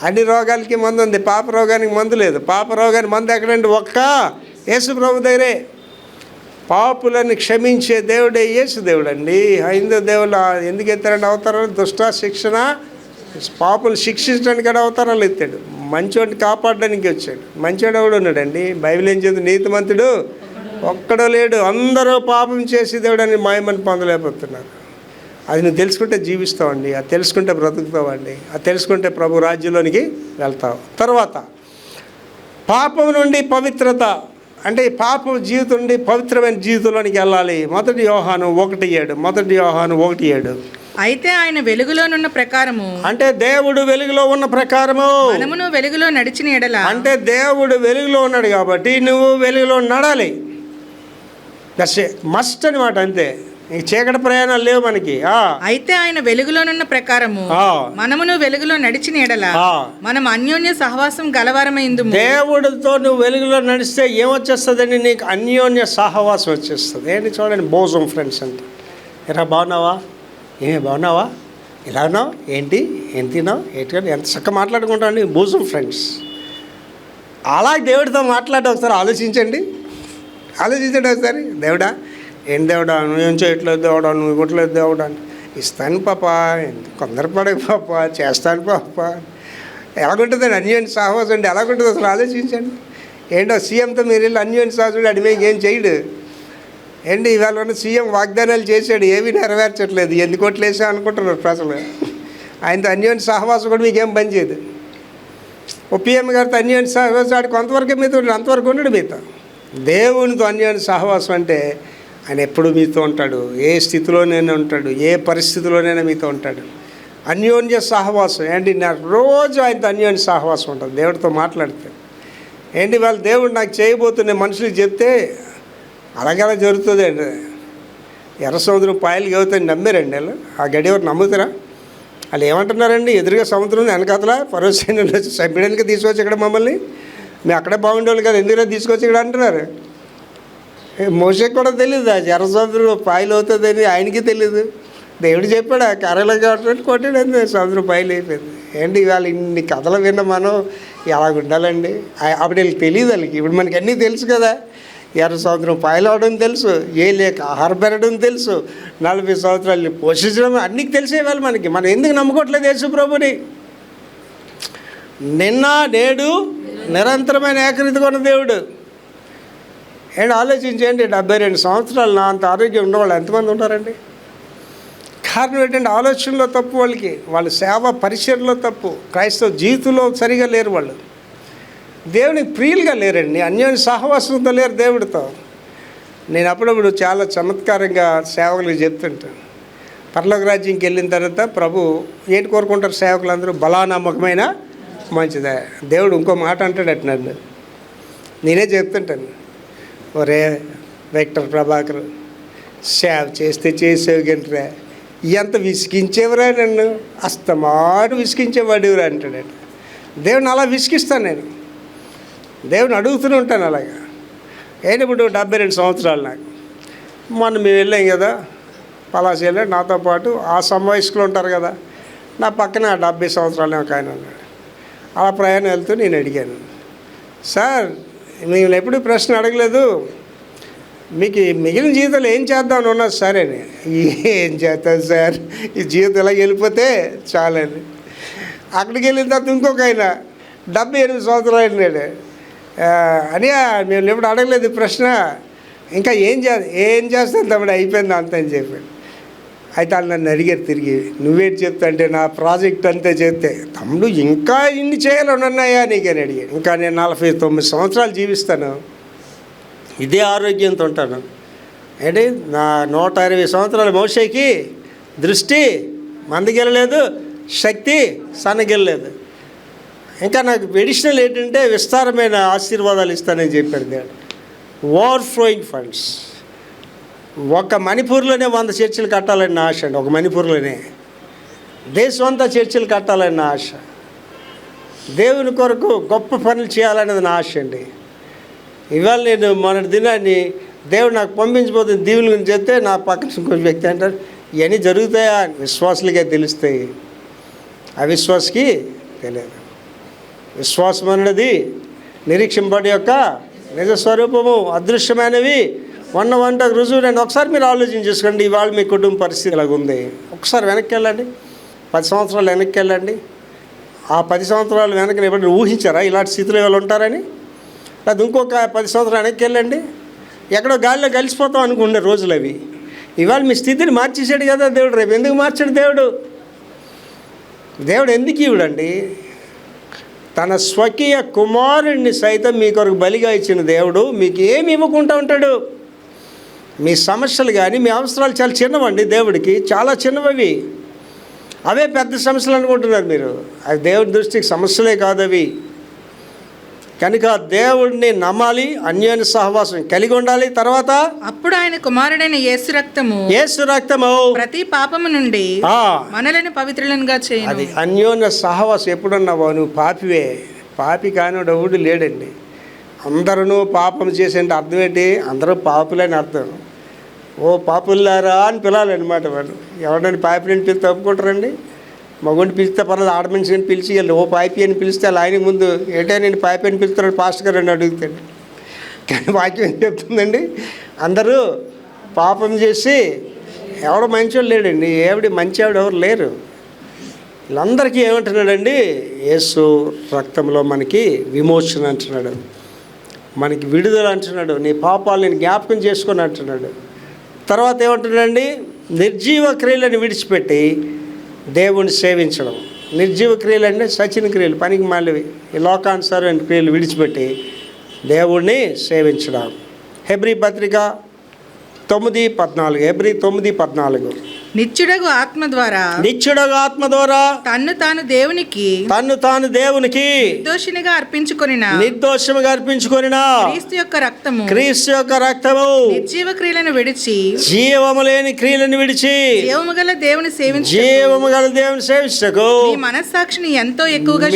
అన్ని రోగాలకి మందు ఉంది, పాప రోగానికి మందు లేదు. పాప రోగానికి మందు ఎక్కడండి? ఒక్క యేసు ప్రభు దగ్గరే. పాపులను క్షమించే దేవుడే యేసు దేవుడు అండి. హైందవ దేవుడు ఎందుకు ఎత్తారండి అవతారం? దుష్ట శిక్షణ, పాపులు శిక్షించడానికి అవతారాలు ఎత్తాడు. మంచోడిని కాపాడడానికి వచ్చాడు. మంచోడు ఎవడు ఉన్నాడండి? బైబిల్ ఏం చేస్తుంది? నీతిమంతుడు ఒక్కడో లేడు, అందరూ పాపం చేసి దేవుడు అని మహిమని పొందలేకపోతున్నారు. అది నువ్వు తెలుసుకుంటే జీవిస్తావండి, అది తెలుసుకుంటే బ్రతుకుతావండి, అది తెలుసుకుంటే ప్రభు రాజ్యంలోనికి వెళ్తావు. తర్వాత పాపం నుండి పవిత్రత, అంటే పాప జీవితం నుండి పవిత్రమైన జీవితంలోనికి వెళ్ళాలి. మొదటి యోహాను 1:7. అయితే ఆయన వెలుగులోనున్న ప్రకారము, అంటే దేవుడు వెలుగులో ఉన్న ప్రకారము మనమును వెలుగులో నడిచిన ఎడల, అంటే దేవుడు వెలుగులో ఉన్నాడు కాబట్టి నువ్వు వెలుగులో నడాలి. దట్స్ మస్ట్ అనమాట. అంతే, చీకటి ప్రయాణాలు లేవు మనకి. అయితే ఆయన వెలుగులోనున్న ప్రకారము మనమును వెలుగులో నడిచిన ఎడల మనం అన్యోన్య సహవాసం గలవారమైందు. దేవుడితో నువ్వు వెలుగులో నడిస్తే ఏమొచ్చేస్తుందండి? నీకు అన్యోన్య సహవాసం వచ్చేస్తుంది. ఏంటి చూడండి, బోజం ఫ్రెండ్స్ అంటే, ఎరా బాగున్నావా, బాగున్నావా, ఇలా ఉన్నావు, ఏంటి ఏం తిన్నావు, ఏంటి ఎంత చక్కగా మాట్లాడుకుంటామండి, బోజం ఫ్రెండ్స్. అలా దేవుడితో మాట్లాడి ఒకసారి ఆలోచించండి ఒకసారి. దేవుడా ఏం దేవుడా, నువ్వేం చేయట్లేదు దేవుడా, నువ్వు ఇవ్వట్లేదు దేవుడా, ఇస్తాను పాప, కొందరు పడక పాప, చేస్తాను పాప. ఎలాగుంటుందండి అన్యోన్య సహవాసం అండి? ఎలాగుంటుంది అసలు ఆలోచించండి. ఏంటో సీఎంతో మీరు వెళ్ళి అన్యోన్య సహవాసం అది మీకు ఏం చేయడు ఏంటి? ఇవాళ ఉన్న సీఎం వాగ్దానాలు చేశాడు, ఏమీ నెరవేర్చట్లేదు. ఎన్ని కోట్లు వేసా అనుకుంటున్నారు ప్రజలు. ఆయనతో అన్యోన్య సహవాసం కూడా మీకేం పని చేయదు. ఓ పిఎం గారితో అన్యోన్య సహవాసం ఆడు కొంతవరకే మీతో ఉంటాడు, అంతవరకు ఉండడు మీతో. దేవునితో అన్యోన్య సహవాసం అంటే ఆయన ఎప్పుడు మీతో ఉంటాడు, ఏ స్థితిలోనైనా ఉంటాడు, ఏ పరిస్థితిలోనైనా మీతో ఉంటాడు. అన్యోన్య సహవాసం ఏంటి, నాకు రోజు ఆయనతో అన్యోన్య సహవాసం ఉంటుంది. దేవుడితో మాట్లాడితే ఏంటి, వాళ్ళు దేవుడు నాకు చేయబోతున్న మనుషులకు చెప్తే అలాగలా జరుగుతుంది అండి. ఎర్ర సముద్రం పాయలు అవుతాయి నమ్మారండి వాళ్ళు. ఆ గడియవారు నమ్ముతారా? వాళ్ళు ఏమంటున్నారండి, ఎదురుగా సముద్రం వెనకాతల ఫరో సైన్యంలో చంపడానికి తీసుకొచ్చి ఇక్కడ మమ్మల్ని, మేము అక్కడే బాగుండేవాళ్ళు కదా, ఎందుకు తీసుకొచ్చి ఇక్కడ అంటున్నారు. మోషేకి కూడా తెలియదు ఆ ఎర్ర సముద్రం పాయలు అవుతుందని, ఆయనకి తెలియదు. దేవుడు చెప్పాడు ఆ కర్రలో కాబట్టి కొట్టాడు, సముద్రం పాయలు అయిపోయింది. ఏంటి ఇవాళ ఇన్ని కథలు విన్న మనం ఎలాగ ఉండాలండి? అప్పుడు వీళ్ళకి తెలియదు, వాళ్ళకి ఇప్పుడు మనకి అన్నీ తెలుసు కదా. ఎర్ర సముద్రం పాయలు అవడం తెలుసు, ఏ లేక ఆహారం పెరగడం తెలుసు, 40 సంవత్సరాలు పోషించడం అన్నీ తెలిసేవాళ్ళు మనకి. మనం ఎందుకు నమ్ముకోవట్లేదు యేసు ప్రభుని? నిన్న నేడు నిరంతరమైన ఏకరీతిగా ఉన్న దేవుడు. ఏంటి ఆలోచించండి, 72 సంవత్సరాలు నా అంత ఆరోగ్యం ఉన్నవాళ్ళు ఎంతమంది ఉంటారండి? కారణం ఏంటంటే ఆలోచనలో తప్పు, వాళ్ళ సేవ పరిచయంలో తప్పు, క్రైస్తవ జీవితంలో సరిగా లేరు వాళ్ళు, దేవునికి ప్రియులుగా లేరండి, అన్యోన్య సహవాసంతో లేరు దేవుడితో. నేను అప్పుడప్పుడు చాలా చమత్కారంగా సేవకులకు చెప్తుంటాను. పరలోక రాజ్యంకి వెళ్ళిన తర్వాత ప్రభు ఏంటి కోరుకుంటారు సేవకులందరూ? బలానమ్మకమైన మంచిదే. దేవుడు ఇంకో మాట అంటాడట నన్ను, నేనే చెప్తుంటాను, ఒరే విక్టర్ ప్రభాకర్, సేవ చేస్తే చేసేవి గంటరా, ఎంత విసిగించేవరా నన్ను, అస్తమాటు విసిగించేవాడివరా అంటాడట. దేవుని అలా విసిగిస్తాను నేను, దేవుని అడుగుతూనే ఉంటాను అలాగా. ఏంటి ఇప్పుడు 72 సంవత్సరాలు నాకు. మొన్న మేము వెళ్ళాం కదా పలాసీలో, నాతో పాటు ఆ సమవయస్కులు ఉంటారు కదా, నా పక్కన 70 సంవత్సరాలు ఒక ఆయన ఉన్నాడు. అలా ప్రయాణం వెళ్తూ నేను అడిగాను, సార్ మిమ్మల్ని ఎప్పుడు ప్రశ్న అడగలేదు, మీకు మిగిలిన జీవితంలో ఏం చేద్దామని ఉన్నది సార్ అని. ఏం చేస్తాను సార్, ఈ జీవితం ఇలా వెళ్ళిపోతే చాలండి. అక్కడికి వెళ్ళిన తర్వాత ఇంకొక ఆయన 78 సంవత్సరాలు అయినాడు. అని మేము ఎప్పుడు అడగలేదు ప్రశ్న, ఇంకా ఏం చేస్తాను తమ్ముడు, అయిపోయింది అంత అని చెప్పాడు. అయితే వాళ్ళు నన్ను అడిగారు తిరిగి, నువ్వేంటి చెప్తా అంటే, నా ప్రాజెక్ట్ అంతే చెప్తే, తమ్ముడు ఇంకా ఇన్ని చేయాలని ఉన్నాయా నీకని అడిగాడు. ఇంకా నేను 49 సంవత్సరాలు జీవిస్తాను, ఇదే ఆరోగ్యంతో ఉంటాను. ఏంటి నా 120 సంవత్సరాల మోషేకి దృష్టి మందగెళ్ళలేదు, శక్తి సన్నగెళ్ళలేదు. ఇంకా నాకు ఎడిషనల్ ఏంటంటే విస్తారమైన ఆశీర్వాదాలు ఇస్తానని చెప్పాడు దేవుడు. Over flowing funds. ఒక మణిపూర్లోనే 100 చర్చిలు కట్టాలని నా ఆశ అండి. ఒక మణిపూర్లోనే దేశం అంతా చర్చిలు కట్టాలని నా ఆశ. దేవుని కొరకు గొప్ప పనులు చేయాలనేది నా ఆశ అండి. ఇవాళ నేను మొన్నటి దినాన్ని దేవుడు నాకు పంపించబోతున్న దీవుల గురించి చెప్తే నా పక్కన ఇంకొక వ్యక్తి అంటారు, ఇవన్నీ జరుగుతాయా? విశ్వాసులకే తెలుస్తాయి, అవిశ్వాసకి తెలియదు. విశ్వాసం అన్నది నిరీక్షింపడి యొక్క నిజస్వరూపము, అదృశ్యమైనవి వంట రుజువు. నేను ఒకసారి మీరు ఆలోచన చేసుకోండి, ఇవాళ మీ కుటుంబ పరిస్థితి ఇలాగ ఉంది. ఒకసారి వెనక్కి వెళ్ళండి, 10 సంవత్సరాలు వెనక్కి వెళ్ళండి. ఆ 10 సంవత్సరాలు వెనక్కి ఎప్పుడు ఊహించారా ఇలాంటి స్థితిలో వాళ్ళు ఉంటారని? అది ఇంకొక 10 సంవత్సరాలు వెనక్కి వెళ్ళండి, ఎక్కడో గాలిలో కలిసిపోతాం అనుకునే రోజులు అవి. ఇవాళ మీ స్థితిని మార్చేసాడు కదా దేవుడు. రేపు ఎందుకు మార్చాడు దేవుడు? దేవుడు ఎందుకు ఇవ్వడండి? తన స్వకీయ కుమారుణ్ణి సైతం మీ కొరకు బలిగా ఇచ్చిన దేవుడు మీకు ఏమి ఇవ్వకుండా ఉంటాడు? మీ సమస్యలు కానీ మీ అవసరాలు చాలా చిన్నవండి దేవుడికి, చాలా చిన్నవి. అవే పెద్ద సమస్యలు అనుకుంటున్నారు మీరు. అవి దేవుడి దృష్టికి సమస్యలే కాదు అవి. కనుక దేవుడిని నమ్మాలి, అన్యోన్య సహవాసం కలిగి ఉండాలి. తర్వాత అప్పుడు ఆయన కుమారుడైన యేసు రక్తము ప్రతి పాపము నుండి మనలను పవిత్రులనుగా చేయను. అది అన్యోన్య సహవాసం. ఎప్పుడున్నావో నువ్వు పాపివే. పాపి కానివాడు ఎవడు లేడండి. అందరూ పాపం చేసేంటే అర్థం ఏంటి? అందరూ పాపులని అర్థం. ఓ పాపుల్లారా అని పిలాలన్నమాట వాళ్ళు. ఎవరినైనా పాపిని పిలిచి తప్పుకుంటారండి? మగుడిని పిలిస్తే పర్లేదు, ఆడమనిషిని పిలిచి వెళ్ళి ఓ పాపి అని పిలిస్తే అలా ఆయన ముందు ఏంటో నేను పాపి అని పిలుస్తున్నాడు పాస్టర్ గారు అని అడుగుతాడు. కానీ వాక్యం ఏం చెప్తుందండి? అందరూ పాపం చేసి ఎవడు మంచివాడు లేడండి. ఏవిడి మంచివాడు ఎవరు లేరు. వీళ్ళందరికీ ఏమంటున్నాడండి? యేసు రక్తంలో మనకి విమోచన అంటున్నాడు, మనకి విడుదల అంటున్నాడు, నీ పాపాలు నేను జ్ఞాపకం చేసుకొని అంటున్నాడు. తర్వాత ఏమంటున్నాడండి? నిర్జీవ క్రియలను విడిచిపెట్టి దేవుణ్ణి సేవించడం. నిర్జీవ క్రియలు అంటే సచిన క్రియలు, పనికి మాలివి, ఈ లోకానుసారమైన క్రియలు విడిచిపెట్టి దేవుణ్ణి సేవించడం. హెబ్రీ పత్రిక 9:14, హెబ్రీ 9:14. నిత్యుడగు ఆత్మ ద్వారా తన్ను తాను దేవునికి నిర్దోషినిగా అర్పించుకొనిన క్రీస్తు యొక్క రక్తము నిర్జీవ క్రియలను విడిచి జీవము లేని క్రియలను విడిచి జీవము గల దేవుని సేవించటకు మీ మనస్సాక్షిని ఎంతో ఎక్కువగా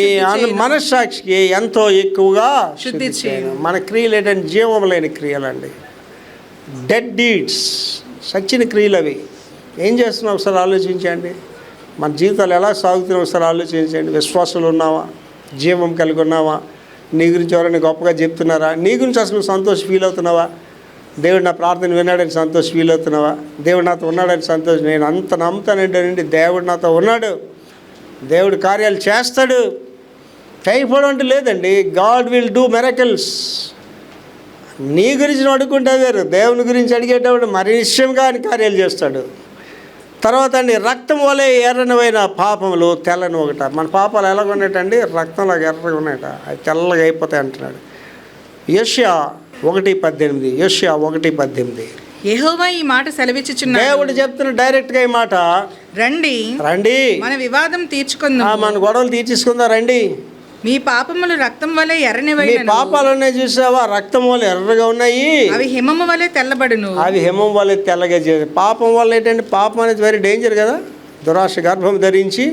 మనస్సాక్షికి ఎంతో ఎక్కువగా శుద్ధి చేయను. మన క్రియలు ఏంటంటే జీవము లేని క్రియలండి, డెడ్ డీడ్స్, సచ్చిన క్రియలు అవి. ఏం చేస్తున్నాం ఒకసారి ఆలోచించండి. మన జీవితాలు ఎలా సాగుతున్నాం ఒకసారి ఆలోచించండి. విశ్వాసాలు ఉన్నావా? జీవం కలిగి ఉన్నావా? నీ గురించి ఎవరైనా గొప్పగా చెప్తున్నారా? నీ గురించి అసలు సంతోషం ఫీల్ అవుతున్నావా? దేవుడు నా ప్రార్థన విన్నాడని సంతోషం ఫీల్ అవుతున్నావా? దేవుడు నాతో ఉన్నాడని సంతోషం. నేను అంత నమ్ముతానండి, దేవుడు నాతో ఉన్నాడు, దేవుడు కార్యాలు చేస్తాడు, చేయకపోవడం అంటే లేదండి. God will do miracles. నీ గురించి అడుగుకుంటే వేరు, దేవుని గురించి అడిగేటప్పుడు మరి నిశ్చయంగా ఆయన కార్యాలు చేస్తాడు. తర్వాత అండి, రక్తం వలె ఎర్రనివైన పాపములు తెల్లని ఒకట. మన పాపాలు ఎలాగ ఉన్నాయటండి? రక్తంలాగా ఎర్రగా ఉన్నాయట, అవి తెల్లగా అయిపోతాయి అంటున్నాడు. యెషయా 1:18. యెహోవా ఈ మాట సెలవిచ్చుచున్నాడు. దేవుడు చెప్తున్న డైరెక్ట్గా ఈ మాట, రండి మన వివాదం తీర్చుకుందాం, మన గొడవలు తీర్చుకుందాం రండి. మీ పాపములు రక్తం వలె ఎర్రనివైన పాపాలు ఉన్నాయి చూసావా, రక్తం వల్ల ఎర్రగా ఉన్నాయి, అవి హిమము వలె తెల్లబడును. అవి హిమం వల్ల తెల్లగా చేసి. పాపం వల్ల ఏంటంటే, పాపం అనేది వెరీ డేంజర్ కదా. దురాశ గర్భం ధరించి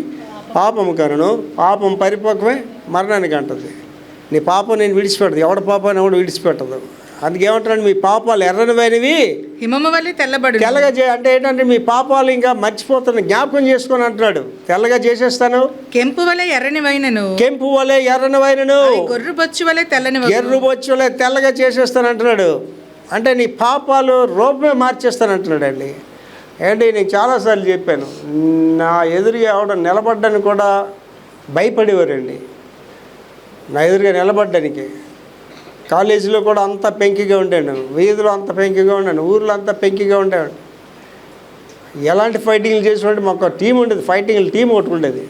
పాపము కనును, పాపం పరిపక్వమే మరణానికి అంటుంది. నీ పాపం నేను విడిచిపెట్టదు, ఎవడ పాపాన్ని ఎవడు విడిచిపెట్టదు. అందుకేమంటాడు, మీ పాపాలు ఎర్రనివైనవి హిమము వలె తెల్లబడును. తెల్లగా అంటే ఏంటంటే, మీ పాపాలు ఇంకా మర్చిపోతాను, జ్ఞాపకం చేసుకొని అంటున్నాడు. తెల్లగా చేసేస్తాను. కెంపు వలె ఎర్రనివైనను, గొర్రెబొచ్చు వలె తెల్లగా చేసేస్తాను అంటున్నాడు. అంటే నీ పాపాలు రూపమే మార్చేస్తాను అంటున్నాడు అండి. ఏంటి, నేను చాలాసార్లు చెప్పాను, నా ఎదురుగా ఎవడ నిలబడ్డాను కూడా భయపడేవారండి. నా ఎదురుగా నిలబడ్డానికి కాలేజీలో కూడా అంత పెంకిగా ఉండేవాడు, వీధిలో అంత పెంకిగా ఉండాను, ఊర్లో అంత పెంకిగా ఉండేవాడు. ఎలాంటి ఫైటింగ్లు చేసేవాడు, మాకు టీం ఉండేది, ఫైటింగ్లు టీం ఒకటి ఉండేది.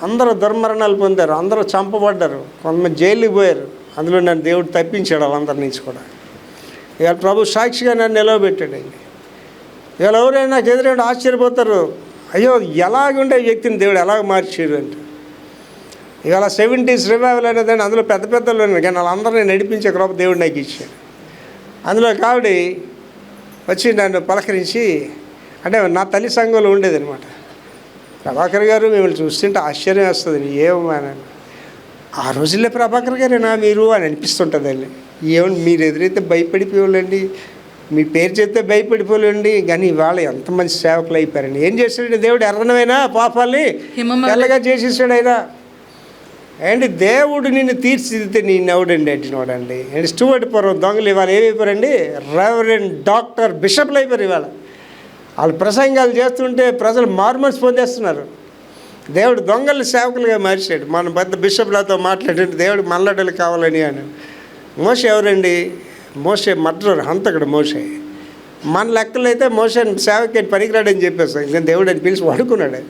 అందరూ దుర్మరణాలు పొందారు, అందరూ చంపబడ్డారు, కొంతమంది జైలుకి పోయారు. అందులో నన్ను దేవుడు తప్పించాడు వాళ్ళందరి నుంచి కూడా. ఇవాళ ప్రభు సాక్షిగా నన్ను నిలవబెట్టాడండి. ఇవాళ ఎవరైనా నాకు ఎదురైనా ఆశ్చర్యపోతారు, అయ్యో ఎలాగుండే వ్యక్తిని దేవుడు ఎలాగ మార్చాడు అంటే. ఇవాళ 70s రివైవల్ అనేదండి, అందులో పెద్ద పెద్దలు ఉన్నారు, కానీ వాళ్ళందరినీ నడిపించే కృప దేవుడు నాకు ఇచ్చాడు. అందులో కావిడి వచ్చి నన్ను పలకరించి, అంటే నా తల్లి సంఘంలో ఉండేది అనమాట. ప్రభాకర్ గారు మిమ్మల్ని చూస్తుంటే ఆశ్చర్యం వస్తుంది, ఏమని. ఆ రోజుల్లో ప్రభాకర్ గారేనా మీరు అని అనిపిస్తుంటుందండి. ఏమని మీరు ఎదురైతే భయపడిపోవాలండి, మీ పేరు చెప్తే భయపడిపోలేండి, కానీ ఇవాళ ఎంతమంది సేవకులు అయిపోయారండి. ఏం చేశాడండి దేవుడు? ఎర్రనమైనా పాపాలని తెల్లగా చేసేసాడు ఆయన. ఏంటి, దేవుడు నిన్ను తీర్చిదిద్దితే నేను ఎవడండి అంటున్నాడండి. అండ్ స్టూవర్ట్ పురం దొంగలు ఇవాళ ఏమైపోయారండి? రెవరెండ్, డాక్టర్, బిషప్లు అయిపోయారు. ఇవాళ వాళ్ళు ప్రసంగాలు చేస్తుంటే ప్రజలు మార్మన్స్ పొందేస్తున్నారు. దేవుడు దొంగలు సేవకులుగా మార్చాడు. మన పెద్ద బిషప్లతో మాట్లాడి దేవుడు మల్లడలు కావాలని అని. మోషే ఎవరండి? మోషే మర్డరర్, హంతకుడు మోషే. మన లెక్కలు అయితే మోషే సేవకి పనికిరాడని చెప్పేస్తాం, ఇంకా దేవుడు అని పిలిచి వాడుకున్నాడు.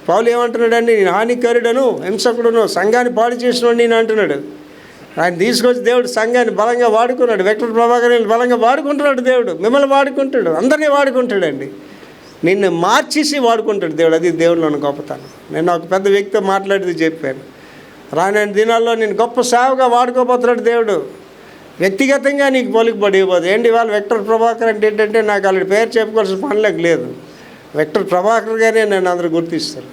పౌలు ఏమంటున్నాడండి? నేను హానికరుడను, హింసకుడును, సంఘాన్ని పాడు చేసినోడు నేను అంటున్నాడు. ఆయన తీసుకొచ్చి దేవుడు సంఘాన్ని బలంగా వాడుకున్నాడు. వెంకట ప్రభాకర్ బలంగా వాడుకుంటున్నాడు దేవుడు. మిమ్మల్ని వాడుకుంటాడు, అందరినీ వాడుకుంటాడండి. నిన్ను మార్చేసి వాడుకుంటాడు దేవుడు. అది దేవుడిలోని గొప్పతనం. నేను ఒక పెద్ద వ్యక్తితో మాట్లాడితే చెప్పాను, రానున్న దినాల్లో నేను గొప్ప సేవగా వాడుకోబోతున్నాడు దేవుడు. వ్యక్తిగతంగా నీకు పలుకుబడి ఇవ్వదు. ఏంటి ఇవాళ వెక్టర్ ప్రభాకర్ అంటే ఏంటంటే, నాకు వాళ్ళ పేరు చెప్పుకోవాల్సిన పనిలోకి లేదు. వెక్టర్ ప్రభాకర్గానే నన్ను అందరూ గుర్తిస్తారు.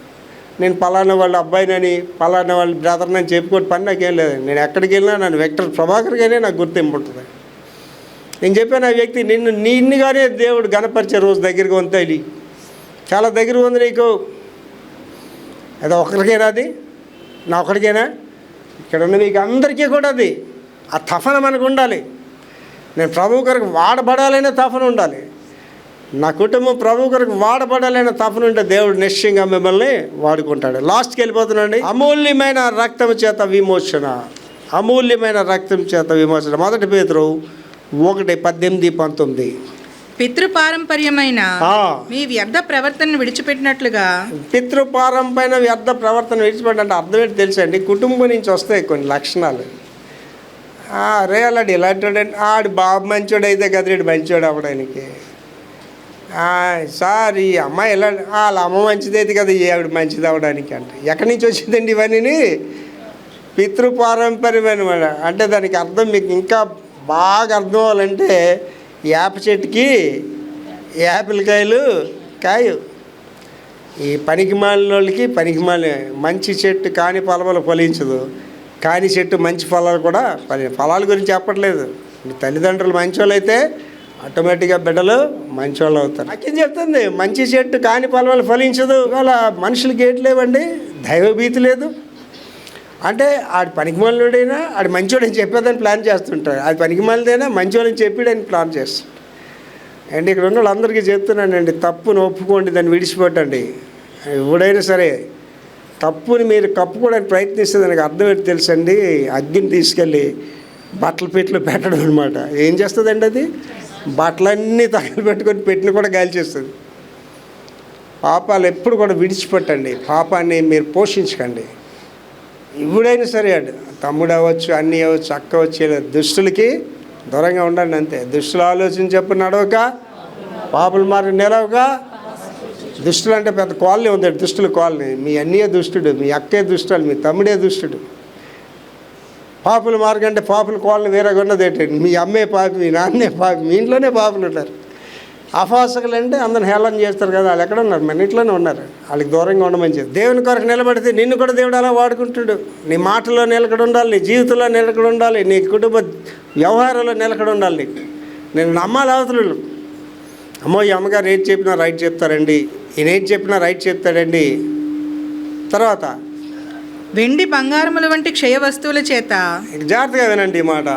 నేను పలానా వాళ్ళ అబ్బాయినని, పలానా వాళ్ళ బ్రదర్నని చెప్పుకోవడం పని నాకేం లేదండి. నేను ఎక్కడికి వెళ్ళినా నన్ను వెక్టర్ ప్రభాకర్గానే నాకు గుర్తింపు ఉంటుంది. నేను చెప్పాను, ఆ వ్యక్తి నిన్నుగానే దేవుడు గణపరిచే రోజు దగ్గరగా ఉంది, చాలా దగ్గర ఉంది నీకు. అది ఒకరికైనా, అది నా ఒకరికైనా, ఇక్కడ ఉన్న మీకు అందరికీ కూడా అది ఆ తపన మనకు ఉండాలి. నేను ప్రభు కొరకు వాడబడాలనే తపన ఉండాలి. నా కుటుంబం ప్రభు కొరకు వాడబడాలనే తపన ఉంటే దేవుడు నిశ్చయంగా మిమ్మల్ని వాడుకుంటాడు. లాస్ట్కి వెళ్ళిపోతున్నాండి. అమూల్యమైన రక్తం చేత విమోచన, అమూల్యమైన రక్తం చేత విమోచన. 1 పేతురు 1:18-19. పితృపారంపర్యమైన మీ వ్యర్థ ప్రవర్తనను విడిచిపెట్టినట్లుగా. పితృపారంపైన వ్యర్థ ప్రవర్తన విడిచిపెట్టాలంటే అర్థం ఏంటి తెలుసండి? కుటుంబం నుంచి వస్తాయి కొన్ని లక్షణాలు. రే అలాంటి ఇలాంటి ఆడు బాబు మంచోడు అయితే కదరేడు మంచోడు అవ్వడానికి. సార్ ఈ అమ్మాయి ఎలా వాళ్ళ అమ్మ మంచిది అయితే కదా ఈ ఆవిడ మంచిది అవ్వడానికి అంటే ఎక్కడి నుంచి వచ్చిందండి ఇవన్నీ? పితృపారంపర్యమైన అంటే దానికి అర్థం మీకు ఇంకా బాగా అర్థం అవ్వాలంటే వేప చెట్టుకి యాపిల్ కాయలు కాయు. ఈ పనికి మాలిన వాళ్ళకి మంచి చెట్టు కాని ఫలములు ఫలించదు, కాని చెట్టు మంచి ఫలాలు కూడా ఫలాల గురించి చెప్పట్లేదు. తల్లిదండ్రులు మంచోళ్ళు అయితే ఆటోమేటిక్గా బిడ్డలు మంచోళ్ళు అవుతారు. నాకేం చెప్తుంది? మంచి చెట్టు కాని ఫలములు ఫలించదు. ఇవాళ మనుషులకి ఏంటి లేవండి, దైవభీతి లేదు. అంటే ఆడు పనికిమాలినోడైనా ఆడు మంచోడని చెప్పేదని ప్లాన్ చేస్తుంటాడు, అది పనికిమాలిదైనా మంచోడని చెప్పాడని ప్లాన్ చేస్తాడు. అండ్ ఇక్కడ ఉన్న వాళ్ళందరికీ చెప్తున్నానండి, తప్పును ఒప్పుకోండి, దాన్ని విడిచిపెట్టండి. ఎవడైనా సరే తప్పుని మీరు కప్పుకోవడానికి ప్రయత్నిస్తే దానికి అర్థం ఏంటి తెలుసండి? అగ్గిని తీసుకెళ్ళి బట్టల పెట్లు పెట్టడం అనమాట. ఏం చేస్తుందండి అది? బట్టలన్నీ తగలు పెట్టుకొని పెట్టిన కూడా గాలి చేస్తుంది. పాపాలు ఎప్పుడు కూడా విడిచిపెట్టండి, పాపాన్ని మీరు పోషించకండి. ఎవడైనా సరే అడు తమ్ముడు అవ్వచ్చు, అన్నీ అవ్వచ్చు, అక్క అవ్వచ్చు, దుష్టులకి దూరంగా ఉండండి అంతే. దుష్టులు ఆలోచించి చెప్పు నడవక, పాపుల మార్గం నిలవక. దుష్టులు అంటే పెద్ద కాలనీ ఉంది, దుష్టుల కాలనీ. మీ అన్నయ్య దుష్టుడు, మీ అక్కే దుష్టులు, మీ తమ్ముడే దుష్టుడు. పాపుల మార్గం అంటే పాపుల కాలనీ వేరేగా ఉన్నది ఏంటండి? మీ అమ్మే పాపి, మీ నాన్నే పాపి, మీ ఇంట్లోనే పాపులు ఉంటారు. అపాసకులు అంటే అందరిని హేళన చేస్తారు కదా, వాళ్ళు ఎక్కడ ఉన్నారు? మన ఇంట్లోనే ఉన్నారు. వాళ్ళకి దూరంగా ఉండమని చెప్పి దేవుని కొరకు నిలబడితే నిన్ను కూడా దేవుడు అలా వాడుకుంటాడు. నీ మాటలో నిలకడ ఉండాలి, నీ జీవితంలో నిలకడ ఉండాలి, నీ కుటుంబ వ్యవహారంలో నిలకడ ఉండాలి. నీకు నేను నమ్మాలి అవతలు. అమ్మో ఈ అమ్మగారు ఏది చెప్పినా రైట్ చెప్తారండి, ఈయన ఏది చెప్పినా రైట్ చెప్తాడండి. తర్వాత వెండి బంగారముల వంటి క్షయ వస్తువుల చేత, జాగ్రత్తగా వినండి ఈ మాట,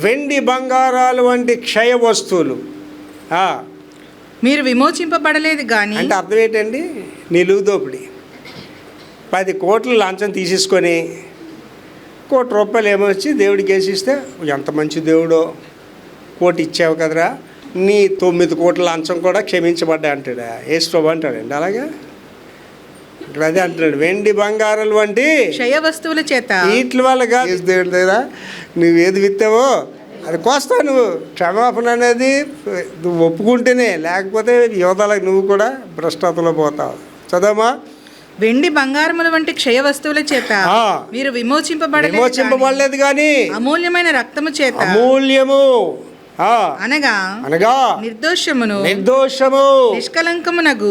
వెండి బంగారాలు వంటి క్షయ వస్తువులు మీరు విమోచింపబడలేదు కానీ. అంటే అర్థం ఏంటండి? నిలువు దోపిడి. 10 కోట్లు లంచం తీసేసుకొని 1 కోటి రూపాయలు ఏమో వచ్చి దేవుడికి వేసిస్తే ఎంత మంచి దేవుడో, 1 కోటి ఇచ్చావు కదరా, నీ 9 కోట్ల లంచం కూడా క్షమించబడ్డా అంటాడా యేసు అంటాడండి. అలాగే ఇక్కడ అదే అంటున్నాడు, వెండి బంగారాలు వంటి క్షయ వస్తువుల చేత వీటి వల్లగా దేవుడి దగ్గర నువ్వు ఏది విత్తావో అది కోస్తావు. నువ్వు క్షమాపణ అనేది నువ్వు ఒప్పుకుంటేనే, లేకపోతే యోధాలకు నువ్వు కూడా భ్రష్టతలో పోతావు. చదవమా. వెండి బంగారముల వంటి క్షయ వస్తువుల చేత మీరు విమోచింపబడలేదు కానీ అమూల్యమైన రక్తము చేత, అమూల్యము అనగా నిర్దోషము నిష్కలంకమగు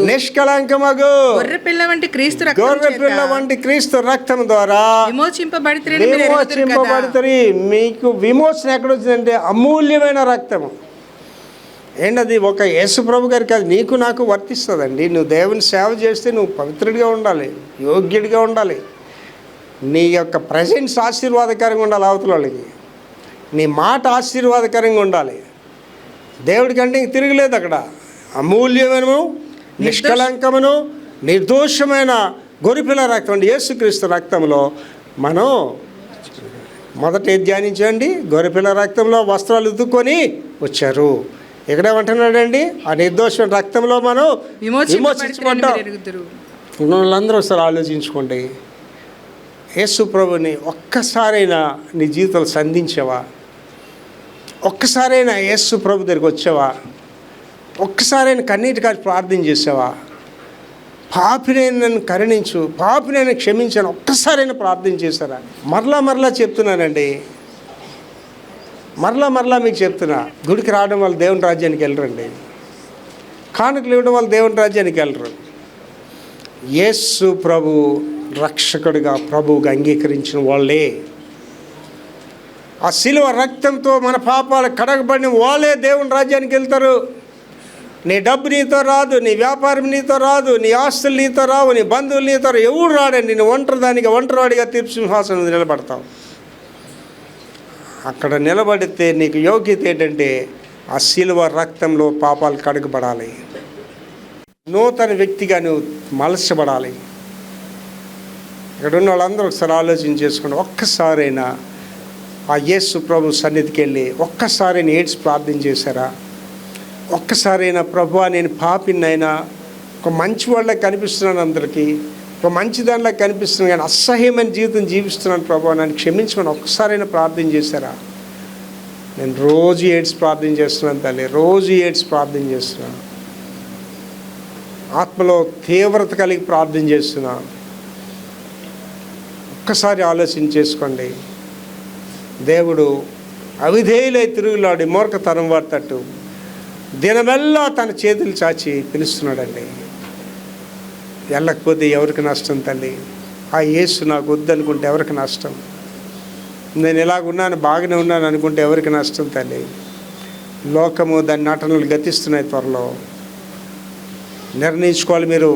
గొర్రెపిల్ల వంటి క్రీస్తు రక్తం ద్వారా విమోచింపబడితే. మీకు విమోచన ఎక్కడొచ్చిందంటే అమూల్యమైన రక్తము. ఏంటది? ఒక యేసు ప్రభు గారికి అది నీకు నాకు వర్తిస్తుందండి. నువ్వు దేవుని సేవ చేస్తే నువ్వు పవిత్రుడిగా ఉండాలి, యోగ్యుడిగా ఉండాలి. నీ యొక్క ప్రజెన్స్ ఆశీర్వాదకరంగా ఉండాలి, అవతల వాళ్ళకి నీ మాట ఆశీర్వాదకరంగా ఉండాలి. దేవుడికంటే ఇంక తిరగలేదు అక్కడ. అమూల్యమైన నిష్కలంకమును నిర్దోషమైన గొర్రెపిల్ల రక్తం అంటే యేసుక్రీస్తు రక్తంలో మనం మొదట ధ్యానించండి. గొర్రెపిల్ల రక్తంలో వస్త్రాలు ఉతుక్కొని వచ్చారు. ఇక్కడేమంటున్నాడండి? ఆ నిర్దోషమైన రక్తంలో మనం విమోచించబడ్డాం. వాళ్ళందరూ ఒకసారి ఆలోచించుకోండి. యేసు ప్రభుని ఒక్కసారైనా నీ జీవితంలో సంధించావా? ఒక్కసారైనా యేసు ప్రభు దగ్గరికి వచ్చావా? ఒక్కసారైనా కన్నీటి కాచి ప్రార్థన చేసావా? పాపినైనా నన్ను కరుణించు, పాపినైనా క్షమించాను ఒక్కసారైనా ప్రార్థన చేశారా? మరలా చెప్తున్నానండి, మరలా మీకు చెప్తున్నా, గుడికి రావడం వల్ల దేవుని రాజ్యానికి వెళ్ళరండి, కానుకలు ఇవ్వడం వల్ల దేవుని రాజ్యానికి వెళ్ళరు. యేసు ప్రభు రక్షకుడిగా ప్రభువుగా అంగీకరించిన వాళ్ళే, ఆ శిలువ రక్తంతో మన పాపాలు కడగబడిన వాళ్ళే దేవుని రాజ్యానికి వెళ్తారు. నీ డబ్బు నీతో రాదు, నీ వ్యాపారం నీతో రాదు, నీ ఆస్తులు నీతో రావు, నీ బంధువులు నీతో రావు, ఎవరు రాడండి. నేను ఒంటరివాడిగా తీర్పు సింహాసనం నిలబడతావు. అక్కడ నిలబడితే నీకు యోగ్యత ఏంటంటే ఆ శిలువ రక్తంలో పాపాలు కడగబడాలి, నూతన వ్యక్తిగా నువ్వు మలచబడాలి. ఇక్కడ ఉన్న వాళ్ళందరూ ఒకసారి ఆలోచన చేసుకుని ఒక్కసారైనా ఆ యేసు ప్రభు సన్నిధికి వెళ్ళి ఒక్కసారైనా ఏడ్చి ప్రార్థన చేశారా? ఒక్కసారైనా ప్రభువా నేను పాపినైనా ఒక మంచి వాళ్ళకి కనిపిస్తున్నాను, అందరికీ ఒక మంచి దానిలా కనిపిస్తున్నాను, కానీ అసహ్యమైన జీవితం జీవిస్తున్నాను ప్రభువా నన్ను క్షమించమని ఒక్కసారైనా ప్రార్థన చేశారా? నేను రోజు ఏడ్స్ ప్రార్థన చేస్తున్నాను తల్లి, రోజు ఏడ్స్ ప్రార్థన చేస్తున్నాను, ఆత్మలో తీవ్రత కలిగి ప్రార్థన చేస్తున్నాను. ఒక్కసారి ఆలోచన చేసుకోండి. దేవుడు అవిధేయులై తిరుగులాడి మూర్ఖతరం వారి తట్టు దినమెల్లా తన చేతులు చాచి పిలుస్తున్నాడండి. వెళ్ళకపోతే ఎవరికి నష్టం తల్లి? ఆ యేసు నాకు వద్దనుకుంటే ఎవరికి నష్టం? నేను ఇలాగున్నాను, బాగానే ఉన్నాను అనుకుంటే ఎవరికి నష్టం తల్లి? లోకము దాని నటనలు గతిస్తున్నాయి. త్వరలో నిర్ణయించుకోవాలి. మీరు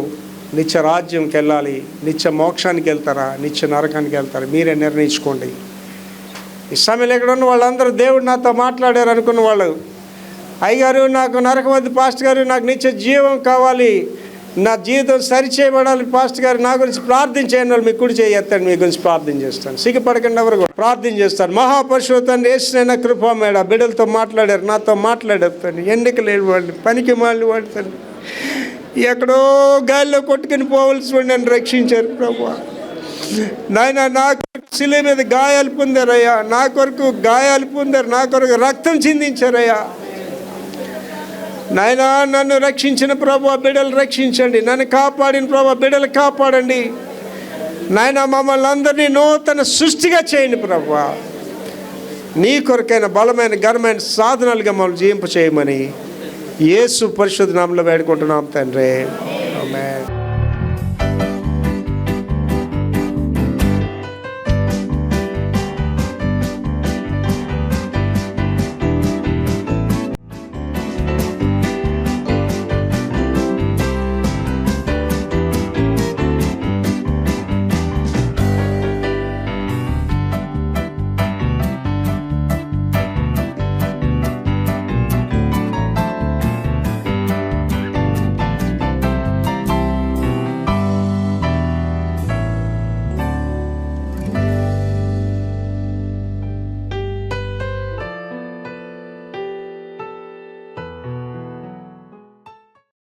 నిత్య రాజ్యంకి వెళ్ళాలి, నిత్య మోక్షానికి వెళ్తారా, నిత్య నరకానికి వెళ్తారా? మీరే నిర్ణయించుకోండి. ఈ సమయంలో ఎక్కడ ఉన్న వాళ్ళందరూ దేవుడు నాతో మాట్లాడారు అనుకున్న వాళ్ళు, అయ్యగారు నాకు నరకం వద్దు పాస్టర్ గారు, నాకు నిత్య జీవం కావాలి, నా జీవితం సరిచేయబడాలి పాస్టర్ గారు, నా గురించి ప్రార్థించేయండి వాళ్ళు మీ కుడి చేయత్తండి, మీ గురించి ప్రార్థన చేస్తాను. సిగ్గుపడకండి, ఎవరు ప్రార్థన చేస్తాను. మహాపరిశుద్ధుని యేసునైనా కృపమేడ బిడ్డలతో మాట్లాడారు, నాతో మాట్లాడారు. ఎన్నిక లేని వాళ్ళు, పనికి మాలిన వాళ్ళు, ఎక్కడో గాలిలో కొట్టుకుని పోవలసి నన్ను రక్షించారు ప్రభువా. నాయన నా కొరకు శిలువ మీద గాయాలు పొందారయ్యా, నా కొరకు గాయాలు పొందారు, నా కొరకు రక్తం చిందించారయ్యా. నాయన నన్ను రక్షించిన ప్రభువా బిడ్డలు రక్షించండి, నన్ను కాపాడిన ప్రభువా బిడ్డలు కాపాడండి. నాయన మమ్మల్ని అందరినీ నూతన సృష్టిగా చేయండి ప్రభువా. నీ కొరకైన బలమైన ఘనమైన సాధనాలుగా మమ్మల్ని జీవింప చేయమని యేసు పరిశుద్ధ నామములో వేడుకుంటున్నాం తండ్రి.